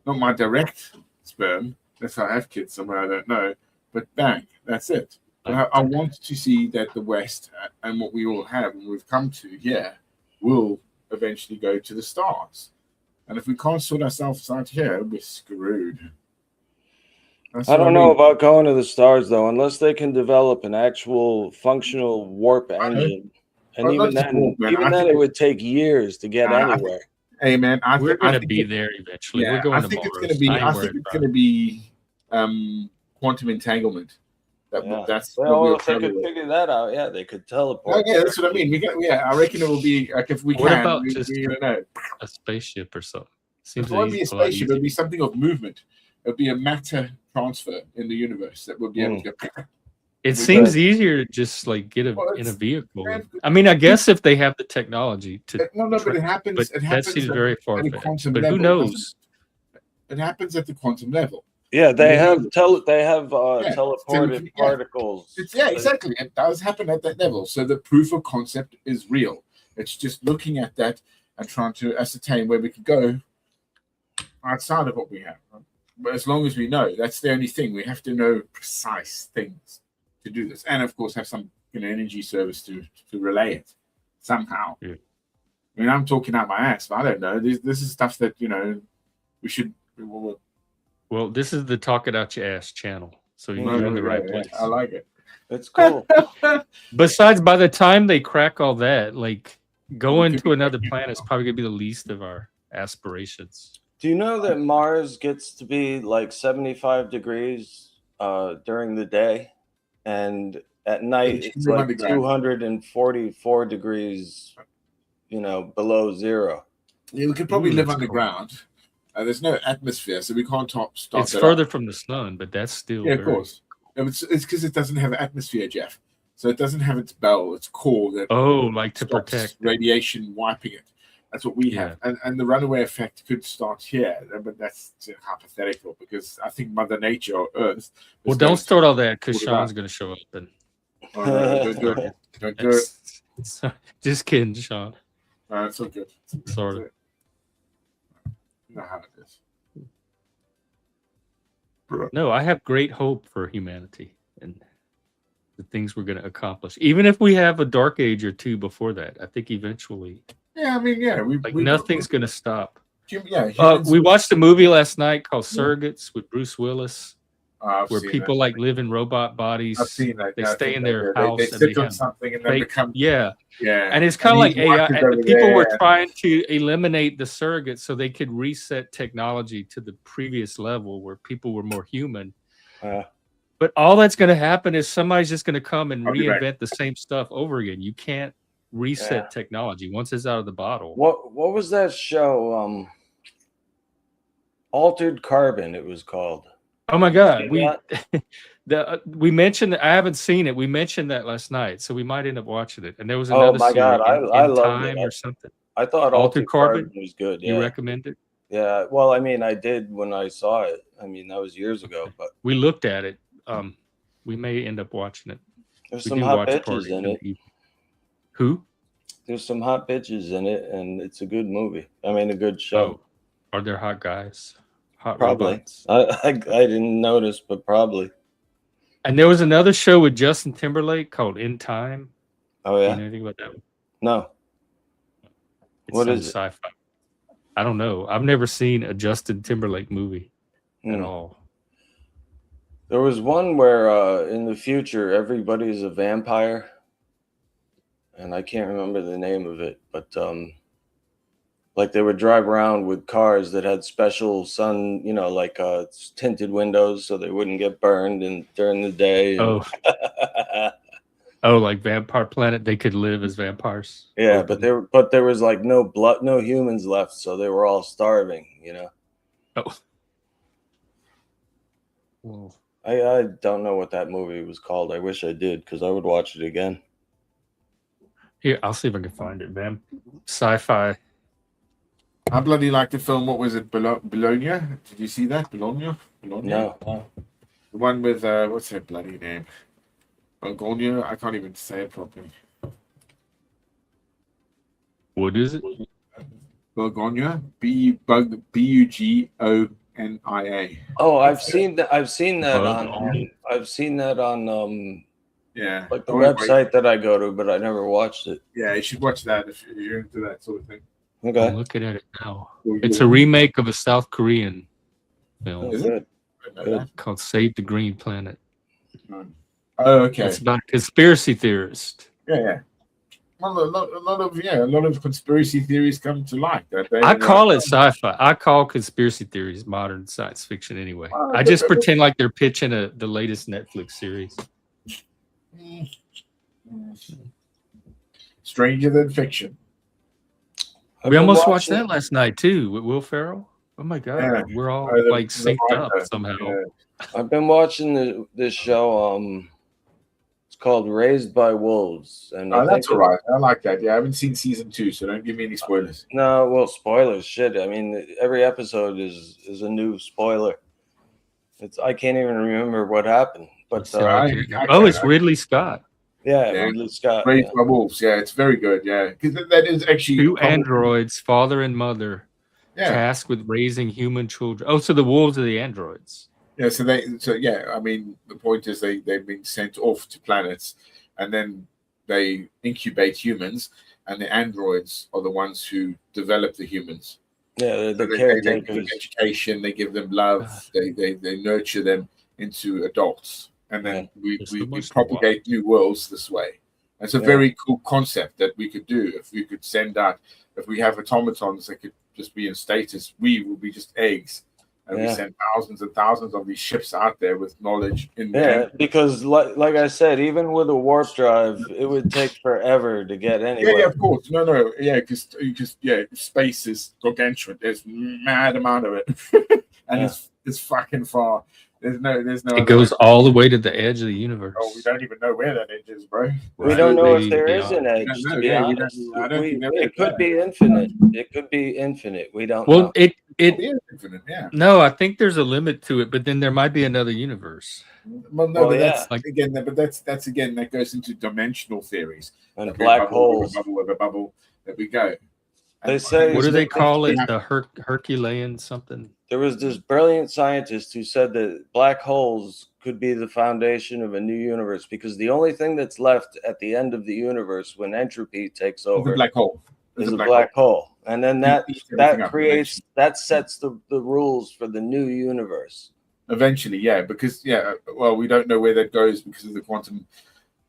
Not my direct sperm. If I have kids somewhere, I don't know. But bang, that's it. But I want to see that the West and what we all have and we've come to here will eventually go to the stars. And if we can't sort ourselves out here, we're screwed. I don't know about going to the stars, though, unless they can develop an actual functional warp engine. And even then, it would take years to get anywhere. Hey, man, we're going to be there eventually. Yeah, we're going I think it's going to be. I think it's going to be quantum entanglement. That's if they could figure that out, yeah, they could teleport. Yeah, that's what I mean. I reckon it will be like if we what can. About just a spaceship or something? It won't be a spaceship. It'll be something of movement. It'll be a matter transfer in the universe that will be able to go. It seems easier to just like get in a vehicle. I mean, I guess if they have the technology to. No, but it happens. But that seems very far-fetched. But level, who knows? It happens at the quantum level. Yeah, they have teleported particles. Exactly. It does happen at that level. So the proof of concept is real. It's just looking at that and trying to ascertain where we could go outside of what we have. But as long as we know, that's the only thing. We have to know precise things to do this, and of course have some energy service to relay it somehow. Yeah. I mean, I'm talking out my ass, but I don't know. This is stuff that we should. Well, this is the Talk It Out Your Ass channel, so you're in the right place. I like it. It's cool. Besides, by the time they crack all that, like going to another planet is probably going to be the least of our aspirations. Do you know that Mars gets to be like 75 degrees during the day, and at night it's like 244 degrees, below zero? Yeah, we could probably live underground. There's no atmosphere, so we can't start. It's further from the sun, but that's still of course. It's because it doesn't have atmosphere, Jeff. So it doesn't have its bell, its core that like to protect radiation wiping it. That's what we have, and the runaway effect could start here, but that's hypothetical because I think Mother Nature or Earth. Well, don't start all that because Sean's going to show up. And don't do it. Don't do it. Just kidding, Sean. No, it's all good. Sort of. You know how it is. No, I have great hope for humanity and the things we're going to accomplish. Even if we have a dark age or two before that, I think eventually. Yeah, I mean, nothing's going to stop. Yeah, we watched a movie last night called Surrogates with Bruce Willis, where people live in robot bodies. I've seen that. They stay in their house. They sit on something and then become. Yeah. Yeah. And it's kind of like AI. And people were trying to eliminate the surrogates so they could reset technology to the previous level where people were more human. But all that's going to happen is somebody's just going to come and reinvent the same stuff over again. You can't reset technology once it's out of the bottle. What was that show? Altered Carbon, it was called. Oh my God. We mentioned that. I haven't seen it. We mentioned that last night, so we might end up watching it. And there was another series I loved Time it. or something. I thought Altered Carbon was good. You recommend it? Yeah. Well, I mean, I did when I saw it. I mean, that was years ago, but we looked at it. We may end up watching it. There's some hot bitches in it. Who? There's some hot bitches in it, and it's a good movie. I mean, a good show. Are there hot guys? Hot probably. Robots? I didn't notice, but probably. And there was another show with Justin Timberlake called In Time. Oh yeah. You know anything about that one? No. What is it? Sci-fi. I don't know. I've never seen a Justin Timberlake movie at all. There was one where in the future everybody's a vampire, and I can't remember the name of it, but like they would drive around with cars that had special sun, like tinted windows so they wouldn't get burned during the day. Like Vampire Planet, they could live as vampires. Yeah, but there was like no humans left, so they were all starving, Oh. Well, I don't know what that movie was called. I wish I did because I would watch it again. Here, I'll see if I can find it, man. Sci-fi. I bloody like the film. What was it? Bologna? Did you see that? Bologna? No. The one with what's her bloody name? Bologna? I can't even say it properly. What is it? Bologna. Bugonia. Oh, I've seen that. I've seen that on. Yeah. Like the website that I go to, but I never watched it. Yeah, you should watch that if you're into that sort of thing. Okay. I'm looking at it now. It's a remake of a South Korean film. Is it? Called Save the Green Planet. Oh, okay. It's about a conspiracy theorist. Yeah. Well, a lot of conspiracy theories come to light. I call it sci-fi. I call conspiracy theories modern science fiction anyway. I just pretend like they're pitching the latest Netflix series. Stranger than fiction. We almost watched that last night too with Will Ferrell. Oh my God, we're all like synced up somehow. Yeah. I've been watching this show. It's called Raised by Wolves, and that's all right. I like that. Yeah, I haven't seen season 2, so don't give me any spoilers. No, well, spoilers, shit. I mean, every episode is a new spoiler. I can't even remember what happened. But it's Ridley Scott. Yeah, Ridley Scott. Raised by Wolves. Yeah, it's very good. Yeah, because that is actually 2 androids, father and mother, tasked with raising human children. Oh, so the wolves are the androids. Yeah, I mean, the point is they've been sent off to planets, and then they incubate humans, and the androids are the ones who develop the humans. Yeah, they give them education, they give them love, they nurture them into adults, and then we propagate new worlds this way. It's a very cool concept that we could do if we could send out. If we have automatons that could just be in status, we will be just eggs. And we send thousands and thousands of these ships out there with knowledge in there. Because like I said, even with a warp drive, it would take forever to get anywhere. Yeah, of course. No. Yeah, because space is gargantuan. There's mad amount of it. And it's fucking far. There's no It goes all the way to the edge of the universe. Oh, we don't even know where that edge is, bro. We don't know if there is an edge, to be honest. It could be infinite. It could be infinite. We don't know. It is infinite, yeah. No, I think there's a limit to it, but then there might be another universe. Well, no, but that's again, that goes into dimensional theories and black holes. A bubble that we go. They say, what do they call it? The Herculean something. There was this brilliant scientist who said that black holes could be the foundation of a new universe, because the only thing that's left at the end of the universe when entropy takes over is a black hole. Is a black hole. And then that sets the rules for the new universe. Eventually, because well, we don't know where that goes because of the quantum,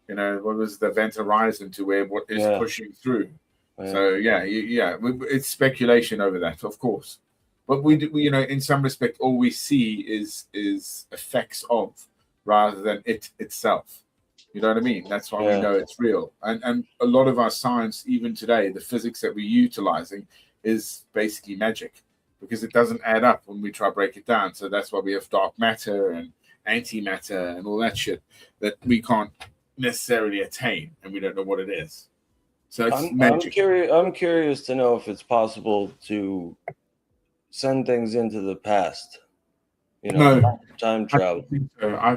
what was the event horizon to where what is pushing through. So it's speculation over that, of course, but we in some respect all we see is effects of rather than it itself. You know what I mean? That's why we know it's real. And a lot of our science, even today, the physics that we're utilizing is basically magic, because it doesn't add up when we try to break it down. So that's why we have dark matter and antimatter and all that shit that we can't necessarily attain, and we don't know what it is. So it's magic. I'm curious to know if it's possible to send things into the past. Time travel. I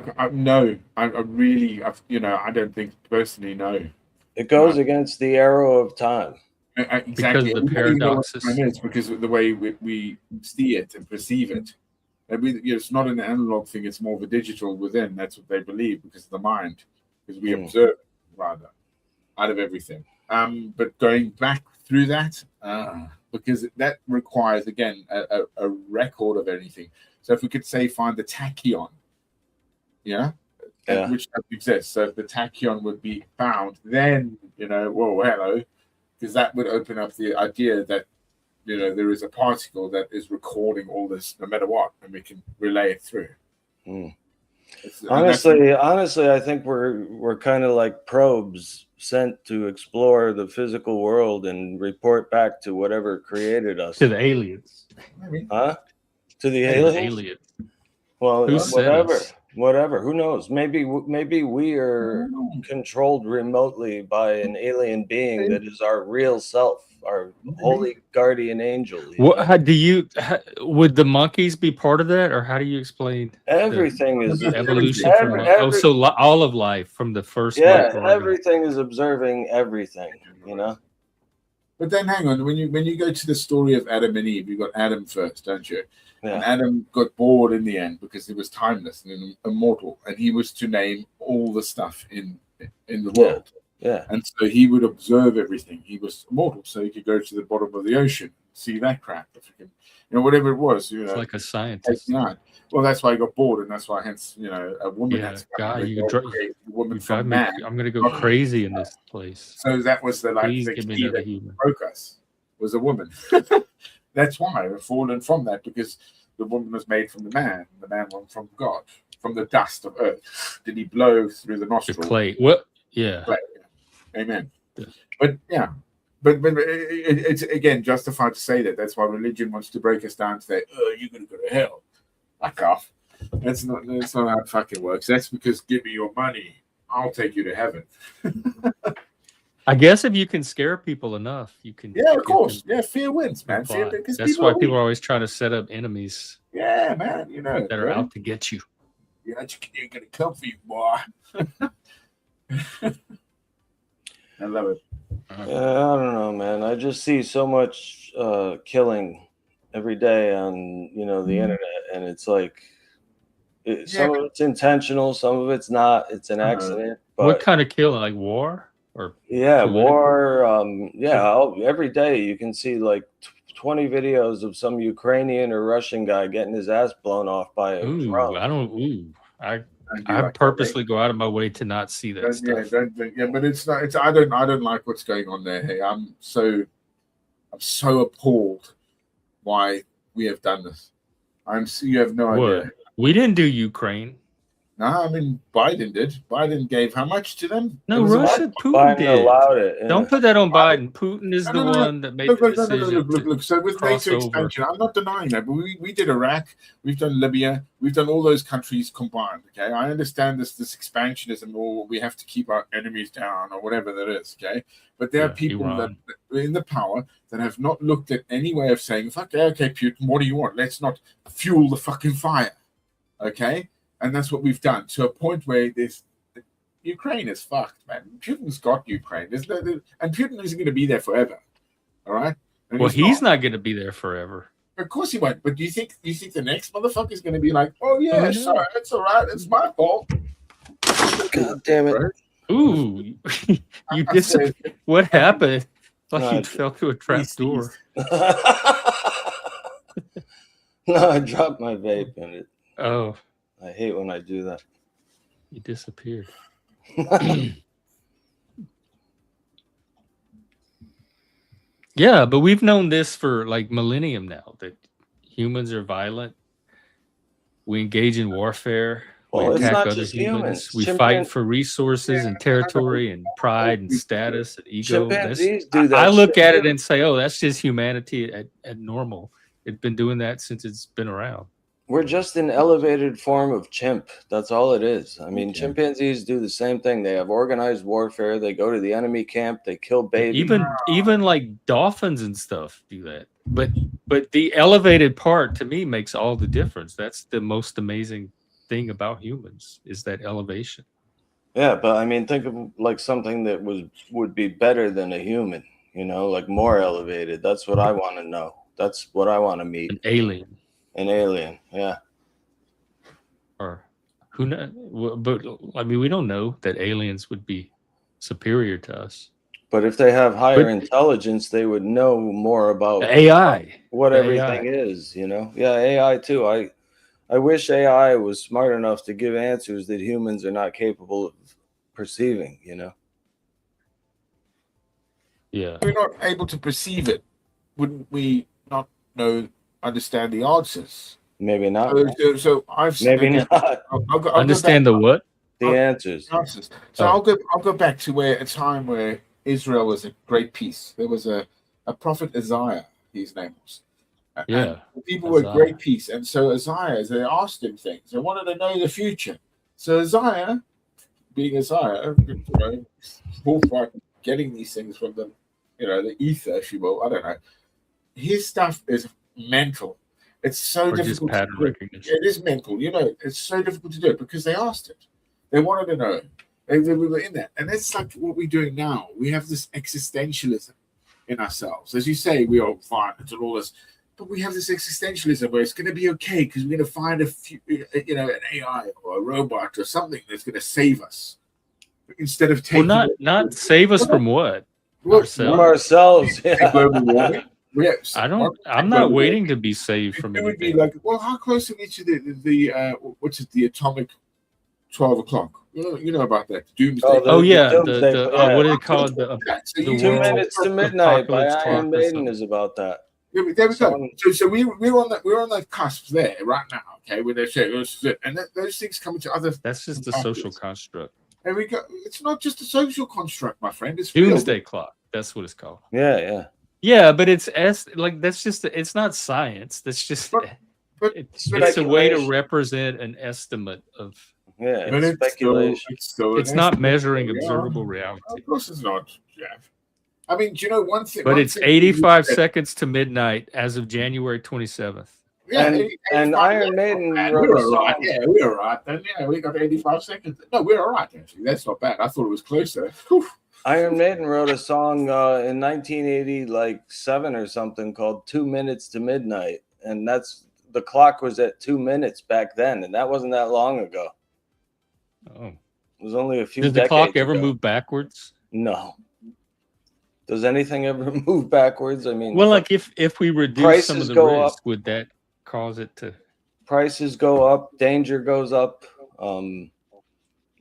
don't think personally. No, it goes against the arrow of time. Exactly, because of the paradoxes. Because of the way we see it and perceive it. It's not an analog thing; it's more of a digital within. That's what they believe because of the mind, because we observe rather out of everything. But going back through that, because that requires again a record of anything. So if we could say find the tachyon, which doesn't exist. So if the tachyon would be found, then hello, because that would open up the idea that there is a particle that is recording all this no matter what, and we can relay it through. Honestly, I think we're kind of like probes sent to explore the physical world and report back to whatever created us. To the aliens. Huh? To the aliens? Well, whatever. Who knows? Maybe we are controlled remotely by an alien being that is our real self, our holy guardian angel. Would the monkeys be part of that, or how do you explain everything is evolution so all of life from the first everything is observing everything, But then hang on, when you go to the story of Adam and Eve, you got Adam first, don't you? And Adam got bored in the end because he was timeless and immortal, and he was to name all the stuff in the world. And so he would observe everything. He was immortal, so he could go to the bottom of the ocean, see that crap. If you can, whatever it was, it's like a scientist. Well, that's why he got bored, and that's why hence a woman. Woman from man. I'm going to go crazy in this place. So that was the key that broke us was a woman. That's why we've fallen from that, because the woman was made from the man was from God, from the dust of earth. Did he blow through the nostril? The clay. What? Yeah. Clay. Amen. Yeah. But it's again justified to say that. That's why religion wants to break us down to say, "Oh, you're going to go to hell." Back off. That's not how it fucking works. That's because give me your money, I'll take you to heaven. I guess if you can scare people enough, you can. Yeah, of course. Fear wins, man. That's why people are always trying to set up enemies. Yeah, man. That are out to get you. Yeah, you're gonna come for you, boy. I love it. I don't know, man. I just see so much killing every day on the internet, and it's like some of it's intentional, some of it's not. It's an accident. But what kind of killing? Like war? Or war. Every day you can see like 20 videos of some Ukrainian or Russian guy getting his ass blown off by a drone. I purposely go out of my way to not see that stuff. But it's not. It's I don't like what's going on there. Hey, I'm so appalled why we have done this. You have no idea. We didn't do Ukraine. No, I mean Biden did. Biden gave how much to them? No, Russia. Putin did. Allowed it. Yeah. Don't put that on Biden. Putin is the one that made the decision. Look. So with NATO expansion, I'm not denying that, but we did Iraq, we've done Libya, we've done all those countries combined. Okay, I understand this expansionism, or we have to keep our enemies down, or whatever that is. Okay, but there are people that in the power that have not looked at any way of saying, "Fuck, okay, Putin, what do you want? Let's not fuel the fucking fire." Okay. And that's what we've done, to a point where Ukraine is fucked, man. Putin's got Ukraine. And Putin isn't going to be there forever. All right? And he's not going to be there forever. Of course he won't. But do you think the next motherfucker is going to be like, oh, yeah, sorry, it's all right. It's my fault. God damn it. Right? Ooh. What happened? Like you fell through a trap door. No, I dropped my vape in it. Oh. I hate when I do that. You disappeared. Yeah, but we've known this for like millennium now, that humans are violent. We engage in warfare. We attack other humans. We fight for resources and territory and pride and status and ego. I look at it and say, oh, that's just humanity at normal. It's been doing that since it's been around. We're just an elevated form of chimp. That's all it is. I mean, chimpanzees do the same thing. They have organized warfare. They go to the enemy camp. They kill babies. Even like dolphins and stuff do that. But the elevated part, to me, makes all the difference. That's the most amazing thing about humans, is that elevation. Yeah, but I mean, think of like something that would be better than a human. You know, like more elevated. That's what I want to know. That's what I want to meet. An alien. An alien, yeah. Or who knows? But I mean, we don't know that aliens would be superior to us. But if they have higher intelligence, they would know more about AI, what everything is. You know, yeah, AI too. I wish AI was smart enough to give answers that humans are not capable of perceiving. You know. Yeah, we're not able to perceive it. Wouldn't we not understand the answers? Maybe not. So I've maybe not. I'll understand the what? The answers. So I'll go back to a time where Israel was at great peace. There was a prophet Isaiah, his name was. Yeah. And people were at great peace. And so Isaiah, as they asked him things, they wanted to know the future. So Isaiah, being Isaiah, forthright getting these things from the ether, if you will, I don't know. His stuff is mental. It's so difficult. Pattern recognition. It is mental. It's so difficult to do it because they asked it. They wanted to know. They were in that. And that's like what we're doing now. We have this existentialism in ourselves. As you say, we are violent and all this. But we have this existentialism where it's going to be okay because we're going to find an AI or a robot or something that's going to save us. Instead of taking... Well, not save us from what? From ourselves. Yeah. Yes. I'm not waiting to be saved from anything. It would be like, well, how close are we to the atomic 12 o'clock? You know about that. Doomsday. What do they call it? The 2 minutes to midnight by Iron Maiden is about that. Yeah, there we go. So we're on that cusp there right now. Okay, where they say and those things come into other. That's just a social construct. There we go. It's not just a social construct, my friend. It's Doomsday clock. That's what it's called. Yeah. Yeah, but it's that's just it's not science. That's just it's a way to represent an estimate of. Yeah, it's speculation. It's not measuring observable reality. Of course, it's not, Jeff. I mean, do you know one thing? But it's 85 seconds to midnight as of January 27th. Yeah, and Iron Maiden wrote a song. Yeah, we're all right. Then we got 85 seconds. No, we're all right. Actually, that's not bad. I thought it was closer. Iron Maiden wrote a song in 1987 or something called 2 Minutes to Midnight. And the clock was at 2 minutes back then. And that wasn't that long ago. Oh. It was only a few decades ago. Did the clock ever move backwards? No. Does anything ever move backwards? I mean, well, like if we reduce some of the risk, would that cause it to? Prices go up, danger goes up.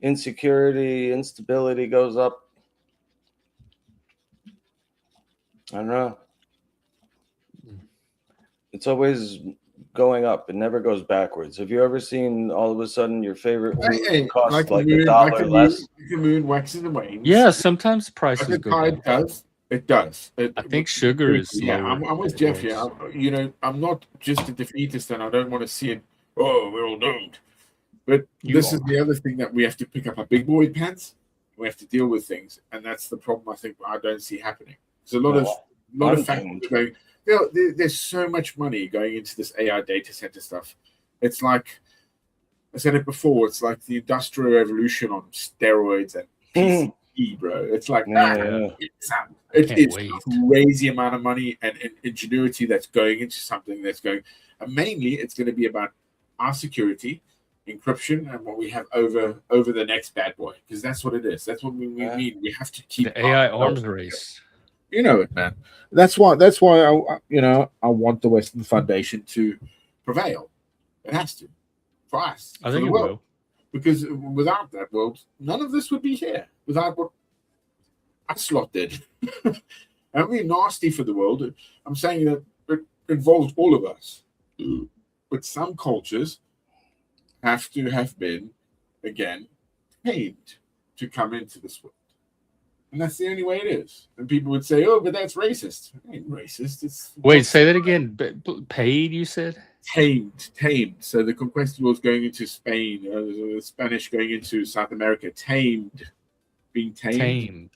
insecurity, instability goes up. I don't know. It's always going up. It never goes backwards. Have you ever seen all of a sudden your favorite food costs like $1 less? The moon waxes and wanes. Yeah, sometimes prices the go tide down. does. It does. I think sugar is yeah. lower. I'm with Jeff here. I'm not just a defeatist, and I don't want to see it. Oh, we're all doomed. But this is the other thing that we have to pick up our big boy pants. We have to deal with things, and that's the problem. I think I don't see happening. There's a lot of factors going. There's so much money going into this AI data center stuff. It's like I said it before. It's like the Industrial Revolution on steroids and PCE, bro. It's like it is crazy amount of money and ingenuity that's going into something that's going. And mainly, it's going to be about our security, encryption, and what we have over the next bad boy, because that's what it is. That's what we mean. We have to keep the AI arms race. You know it, man. That's why I want the Western Foundation to prevail. It has to for us. I think it will, because without that world, none of this would be here. Without what Slot did, I mean, nasty for the world. I'm saying that it involves all of us, but some cultures have to have been again paid to come into this world. And that's the only way it is. And people would say, "Oh, but that's racist." It ain't racist. Wait, say that again. Paid, you said? Tamed. So the conquistadors going into Spain, the Spanish going into South America, tamed, being tamed.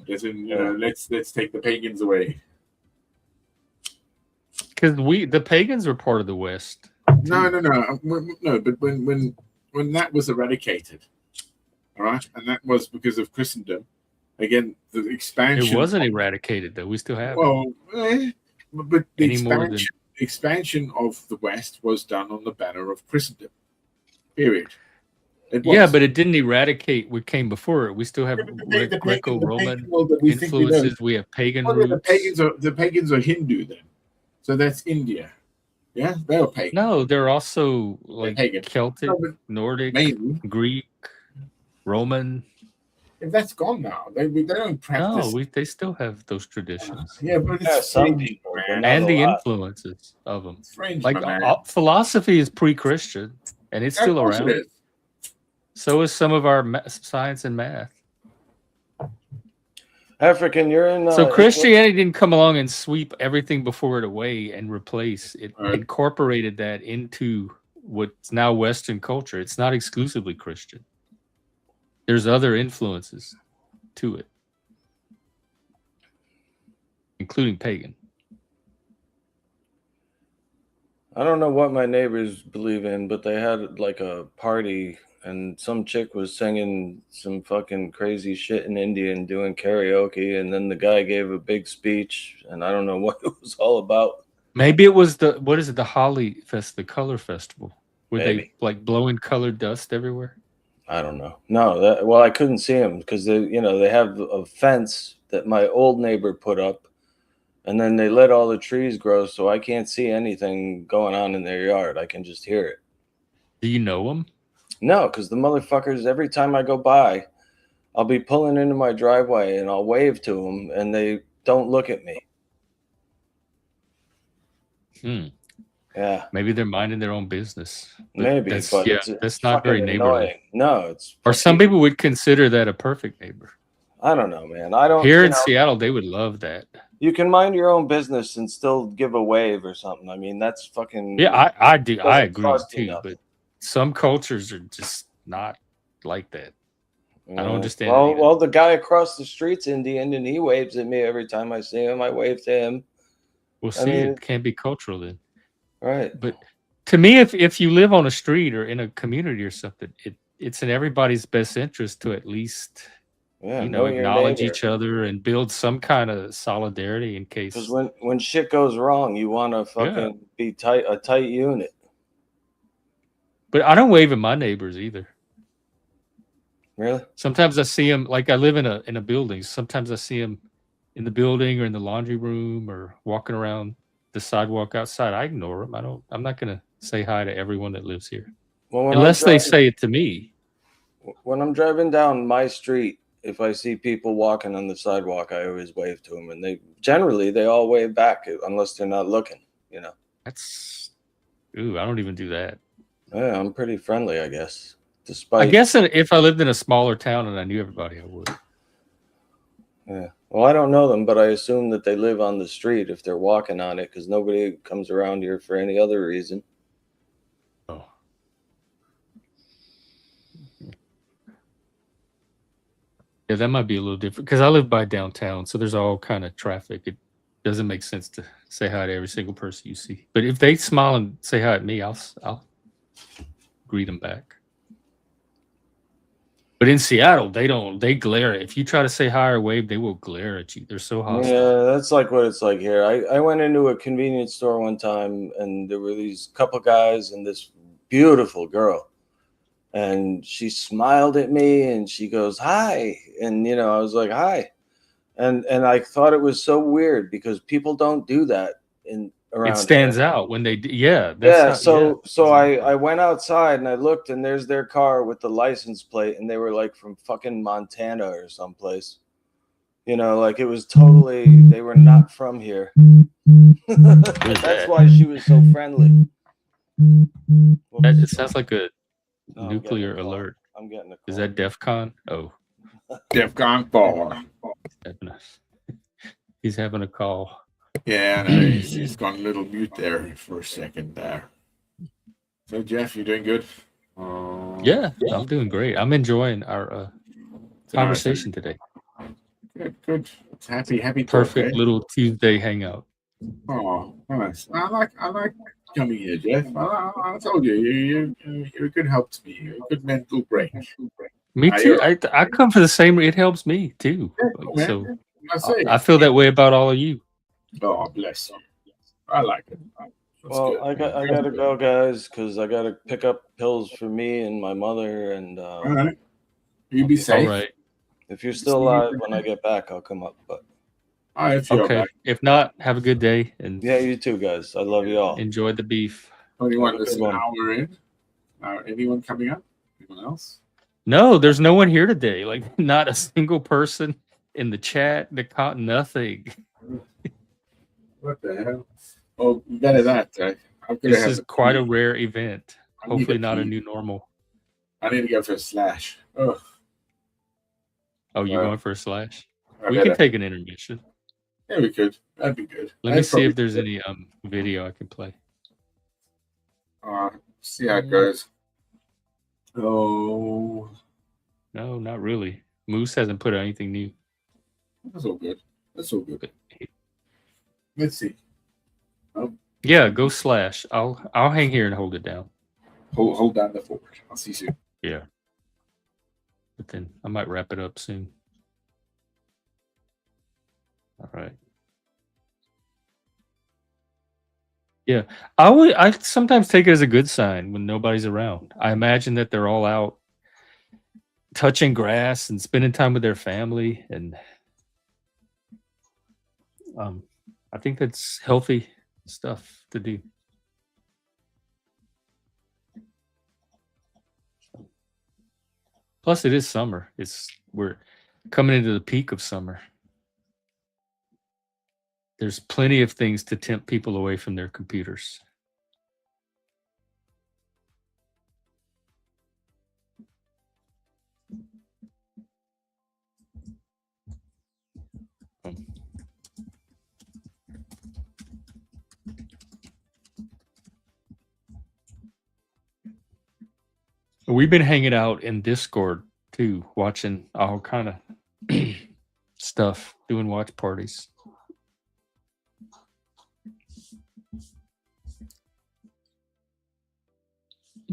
As in, let's take the pagans away. Because the pagans were part of the West. No. But when that was eradicated, all right, and that was because of Christendom. Again, the expansion. It wasn't eradicated, though. We still have. Well, but the expansion of the West was done on the banner of Christendom. Period. Yeah, but it didn't eradicate what came before it. We still have Greco-Roman influences. We have pagan roots. The pagans are Hindu then, so that's India. Yeah, they're pagan. No, they're also like Celtic, Nordic, Greek, Roman. If that's gone now, they don't practice. No, they still have those traditions. But it's some people, and the influences of them. Strange, like philosophy is pre-Christian, and it's still around. So is some of our science and math. African, you're in. So Christianity didn't come along and sweep everything before it away and replace it. Incorporated that into what's now Western culture. It's not exclusively Christian. There's other influences to it, including pagan. I don't know what my neighbors believe in, but they had like a party and some chick was singing some fucking crazy shit in Indian, doing karaoke, and then the guy gave a big speech, and I don't know what it was all about. Maybe it was the Holi Fest, the color festival, where they like blowing colored dust everywhere. I don't know. No, well, I couldn't see them because they have a fence that my old neighbor put up, and then they let all the trees grow, so I can't see anything going on in their yard. I can just hear it. Do you know them? No, because the motherfuckers, every time I go by, I'll be pulling into my driveway and I'll wave to them, and they don't look at me. Yeah. Maybe they're minding their own business. Maybe, that's not very neighborly. No, it's. Or some people would consider that a perfect neighbor. I don't know, man. I don't. Here in Seattle, they would love that. You can mind your own business and still give a wave or something. I mean, that's fucking. Yeah, I do. I agree too. But some cultures are just not like that. I don't understand. Well, the guy across the street's Indian, and he waves at me every time I see him. I wave to him. Well, it can't be cultural then. Right. But to me, if you live on a street or in a community or something, it's in everybody's best interest to at least acknowledge each other and build some kind of solidarity in case. Because when shit goes wrong, you want to fucking be a tight unit. But I don't wave at my neighbors either. Really? Sometimes I see them, like I live in a building. Sometimes I see them in the building or in the laundry room or walking around the sidewalk outside. I ignore them. I'm not going to say hi to everyone that lives here. Unless they say it to me. When I'm driving down my street, if I see people walking on the sidewalk, I always wave to them, and they all wave back unless they're not looking. You know. That's I don't even do that. Yeah, I'm pretty friendly, I guess. I guess if I lived in a smaller town and I knew everybody, I would. Yeah. Well, I don't know them, but I assume that they live on the street if they're walking on it, because nobody comes around here for any other reason. Oh. Yeah, that might be a little different because I live by downtown, so there's all kind of traffic. It doesn't make sense to say hi to every single person you see. But if they smile and say hi at me, I'll greet them back. But in Seattle, they glare. If you try to say hi or wave, they will glare at you. They're so hostile. Yeah, that's like what it's like here. I went into a convenience store one time, and there were these couple guys and this beautiful girl, and she smiled at me and she goes, "Hi," and I was like, "Hi," and I thought it was so weird because people don't do that around. It stands out when they do. Yeah. So I went outside and I looked, and there's their car with the license plate, and they were like from fucking Montana or someplace. Like it was totally, they were not from here. That's why she was so friendly. It sounds like a nuclear alert. I'm getting a call. Is that DEFCON? Oh. DEFCON 4. He's having a call. Yeah, no, he's gone a little mute there for a second there. So, Jeff, you doing good? Yeah, I'm doing great. I'm enjoying our conversation today. Good. It's happy. Perfect little Tuesday hangout. Oh, nice. I like coming here, Jeff. I told you, you're a good help to me. You're a good mental break. Me too. I come for the same. It helps me too. Yeah, so I feel that way about all of you. Oh, bless you. I like it. Well, I gotta go, guys, because I gotta pick up pills for me and my mother. And all right, you be safe. All right. If you're still alive when I get back, I'll come up. But all right, okay. If not, have a good day. And yeah, you too, guys. I love you all. Enjoy the beef. Anyone this an hour in? Anyone coming up? Anyone else? No, there's no one here today. Like not a single person in the chat. Nothing. What the hell? Oh, better that. This is quite a rare event. Hopefully not a new normal. I need to go for a slash. Ugh. Oh, you're going for a slash? We can take an intermission. Yeah, we could. That'd be good. Let me see if there's any video I can play. See how it goes. Oh. No, not really. Moose hasn't put out anything new. That's all good. Let's see. Yeah, go slash. I'll hang here and hold it down. Hold down the fort. I'll see you soon. Yeah. But then I might wrap it up soon. All right. Yeah. I sometimes take it as a good sign when nobody's around. I imagine that they're all out touching grass and spending time with their family, and I think that's healthy stuff to do. Plus, it is summer. We're coming into the peak of summer. There's plenty of things to tempt people away from their computers. We've been hanging out in Discord too, watching all kind of stuff, doing watch parties.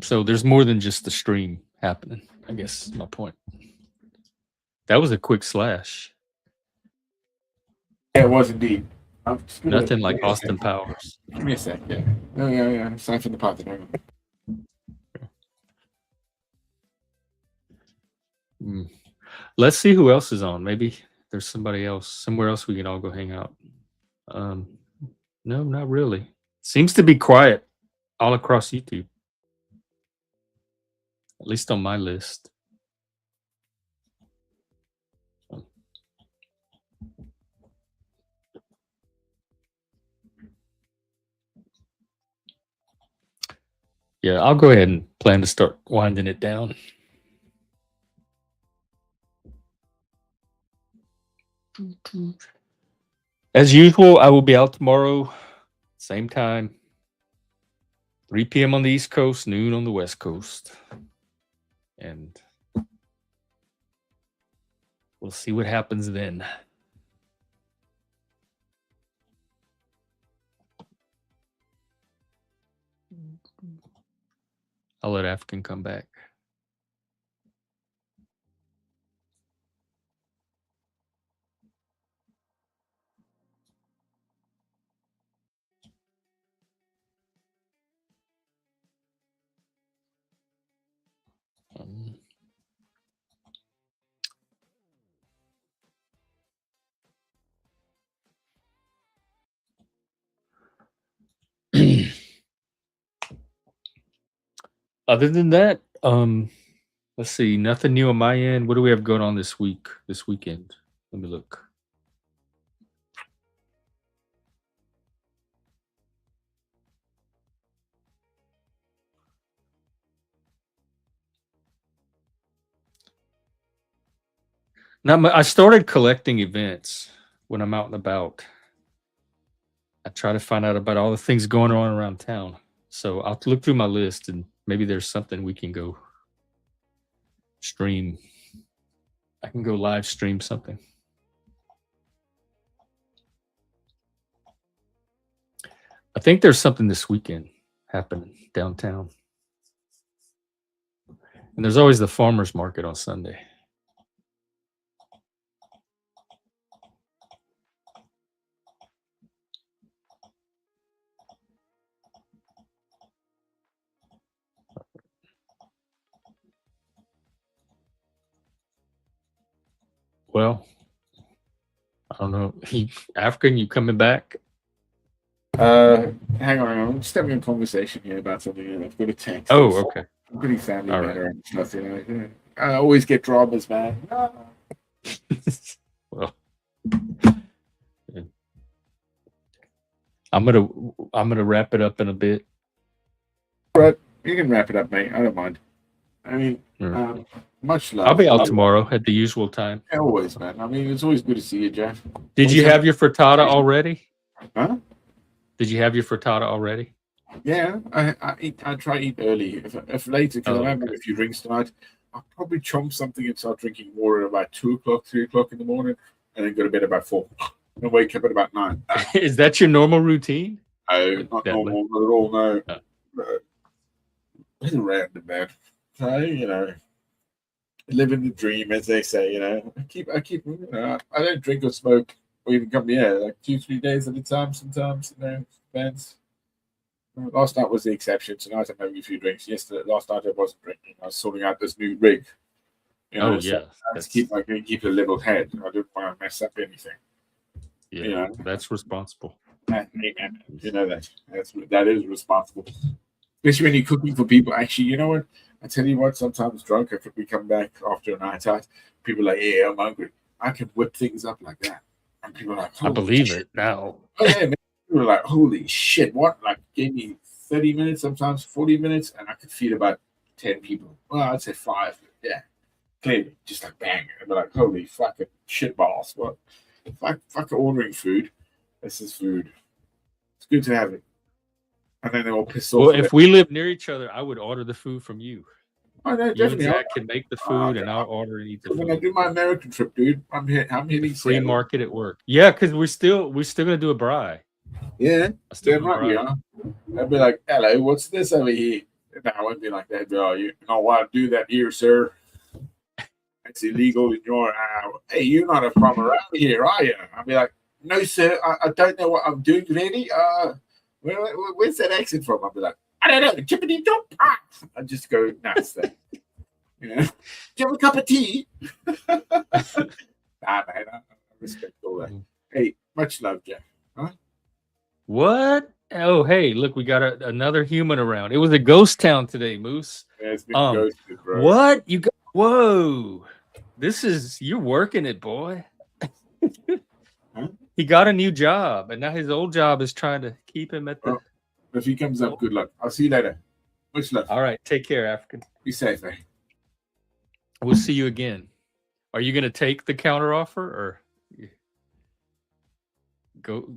So there's more than just the stream happening, I guess is my point. That was a quick slash. Yeah, it was indeed. Nothing like Austin Powers. Give me a sec. Yeah. Oh, yeah. It's time for the pot. Let's see who else is on. Maybe there's somebody else, somewhere else we can all go hang out. No, not really. Seems to be quiet all across YouTube. At least on my list. Yeah, I'll go ahead and plan to start winding it down. As usual, I will be out tomorrow, same time, 3 p.m. on the East Coast, noon on the West Coast. And we'll see what happens then. I'll let African come back. Other than that, let's see, nothing new on my end. What do we have going on this weekend? Let me look. I started collecting events when I'm out and about. I try to find out about all the things going on around town. So I'll look through my list and maybe there's something we can go stream. I can go live stream something. I think there's something this weekend happening downtown. And there's always the farmer's market on Sunday. Well, I don't know. African, you coming back? Hang on. I'm just having a conversation here about something, and I've got a text. Oh, okay. Pretty family All matter right. and stuff, you know. I always get dramas, man. Well, I'm gonna wrap it up in a bit. But you can wrap it up, mate. I don't mind. I mean, much love. I'll be out tomorrow at the usual time. Always, man. I mean, it's always good to see you, Jeff. Did you have your frittata already? Huh? Did you have your frittata already? Yeah, I try to eat early. If later, because I'm having a few drinks tonight, I'll probably chomp something and start drinking water at about 2 o'clock, 3 o'clock in the morning, and then go to bed about 4. And wake up at about 9. Is that your normal routine? Not normal, not at all, no. It's random, man. So, you know, living the dream, as they say, you know. I keep, you know, I don't drink or smoke or even come here like 2-3 days at a time sometimes, you know, depends. Last night was the exception. Tonight I'm having a few drinks. Last night I wasn't drinking. I was sorting out this new rig. You know, yeah. To keep a level head. I didn't want to mess up anything. Yeah, you know, that's responsible. You know that is responsible. Especially when you're cooking for people. Actually, you know what? I tell you what, sometimes drunk, if we come back after a night out, people are like, yeah, I'm hungry. I can whip things up like that. And people are like, I believe it now. Oh, yeah, man. People are like, holy shit, what? Like, gave me 30 minutes, sometimes 40 minutes, and I could feed about 10 people. Well, I'd say 5. Yeah. Clearly, just like bang. And they're like, holy fucking shit balls. What? Fuck ordering food. This is food. It's good to have it. And then they all piss off. Well, if we live near each other, I would order the food from you. Oh, no, you and Zach can make the food, and I'll order and eat the food. When I do my American trip, dude, I'm hitting free market at work. Yeah, because we're still gonna do a braai. Yeah, still right. Yeah, I'd be like, "Hello, what's this over here?" And I wouldn't be like that. Oh, you don't want to do that here, sir. It's illegal in your. Hey, you're not from around here, are you? I'd be like, "No, sir. I don't know what I'm doing, really. Where's that accent from?" I'd be like, "I don't know. Chippity jump." I just go nuts there. You know, do you have a cup of tea? Nah, man. I respect all that. Hey, much love, Jeff. Huh? What? Oh, hey, look, we got another human around. It was a ghost town today, Moose. Yeah, it's been ghosted, bro. What? You got? Whoa! You're working it, boy. Huh? He got a new job, and now his old job is trying to keep him at the. Well, if he comes up, good luck. I'll see you later. Much love. All right. Take care, African. Be safe, eh? We'll see you again. Are you going to take the counter offer or go?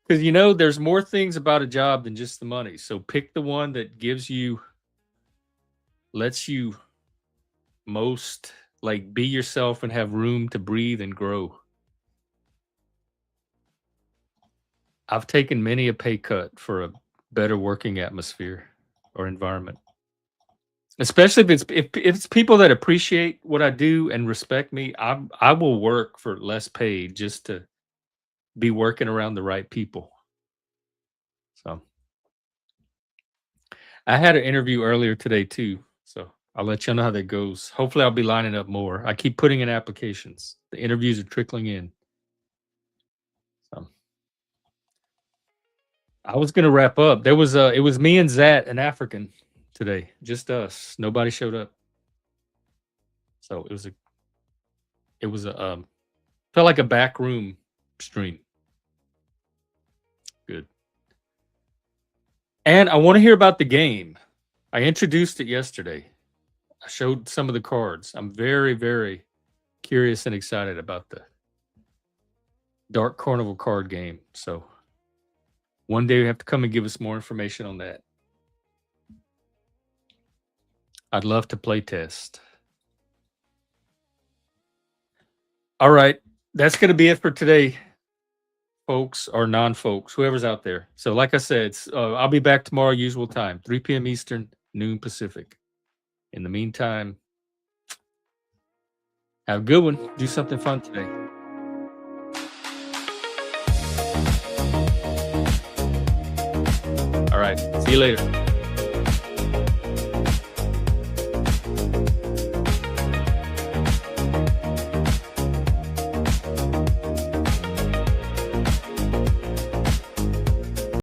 Because, you know, there's more things about a job than just the money. So pick the one that lets you most like be yourself and have room to breathe and grow. I've taken many a pay cut for a better working atmosphere or environment. Especially if it's people that appreciate what I do and respect me, I will work for less pay just to be working around the right people. So I had an interview earlier today too. So I'll let you know how that goes. Hopefully I'll be lining up more. I keep putting in applications. The interviews are trickling in. So I was gonna wrap up. It was me and Zat, an African, today. Just us. Nobody showed up. So it was a felt like a back room stream. Good. And I want to hear about the game. I introduced it yesterday. I showed some of the cards. I'm very, very curious and excited about the Dark Carnival card game. So one day you have to come and give us more information on that. I'd love to play test. All right. That's going to be it for today, folks or non-folks, whoever's out there. So like I said, I'll be back tomorrow, usual time, 3 p.m. Eastern, noon Pacific. In the meantime, have a good one. Do something fun today. All right. See you later.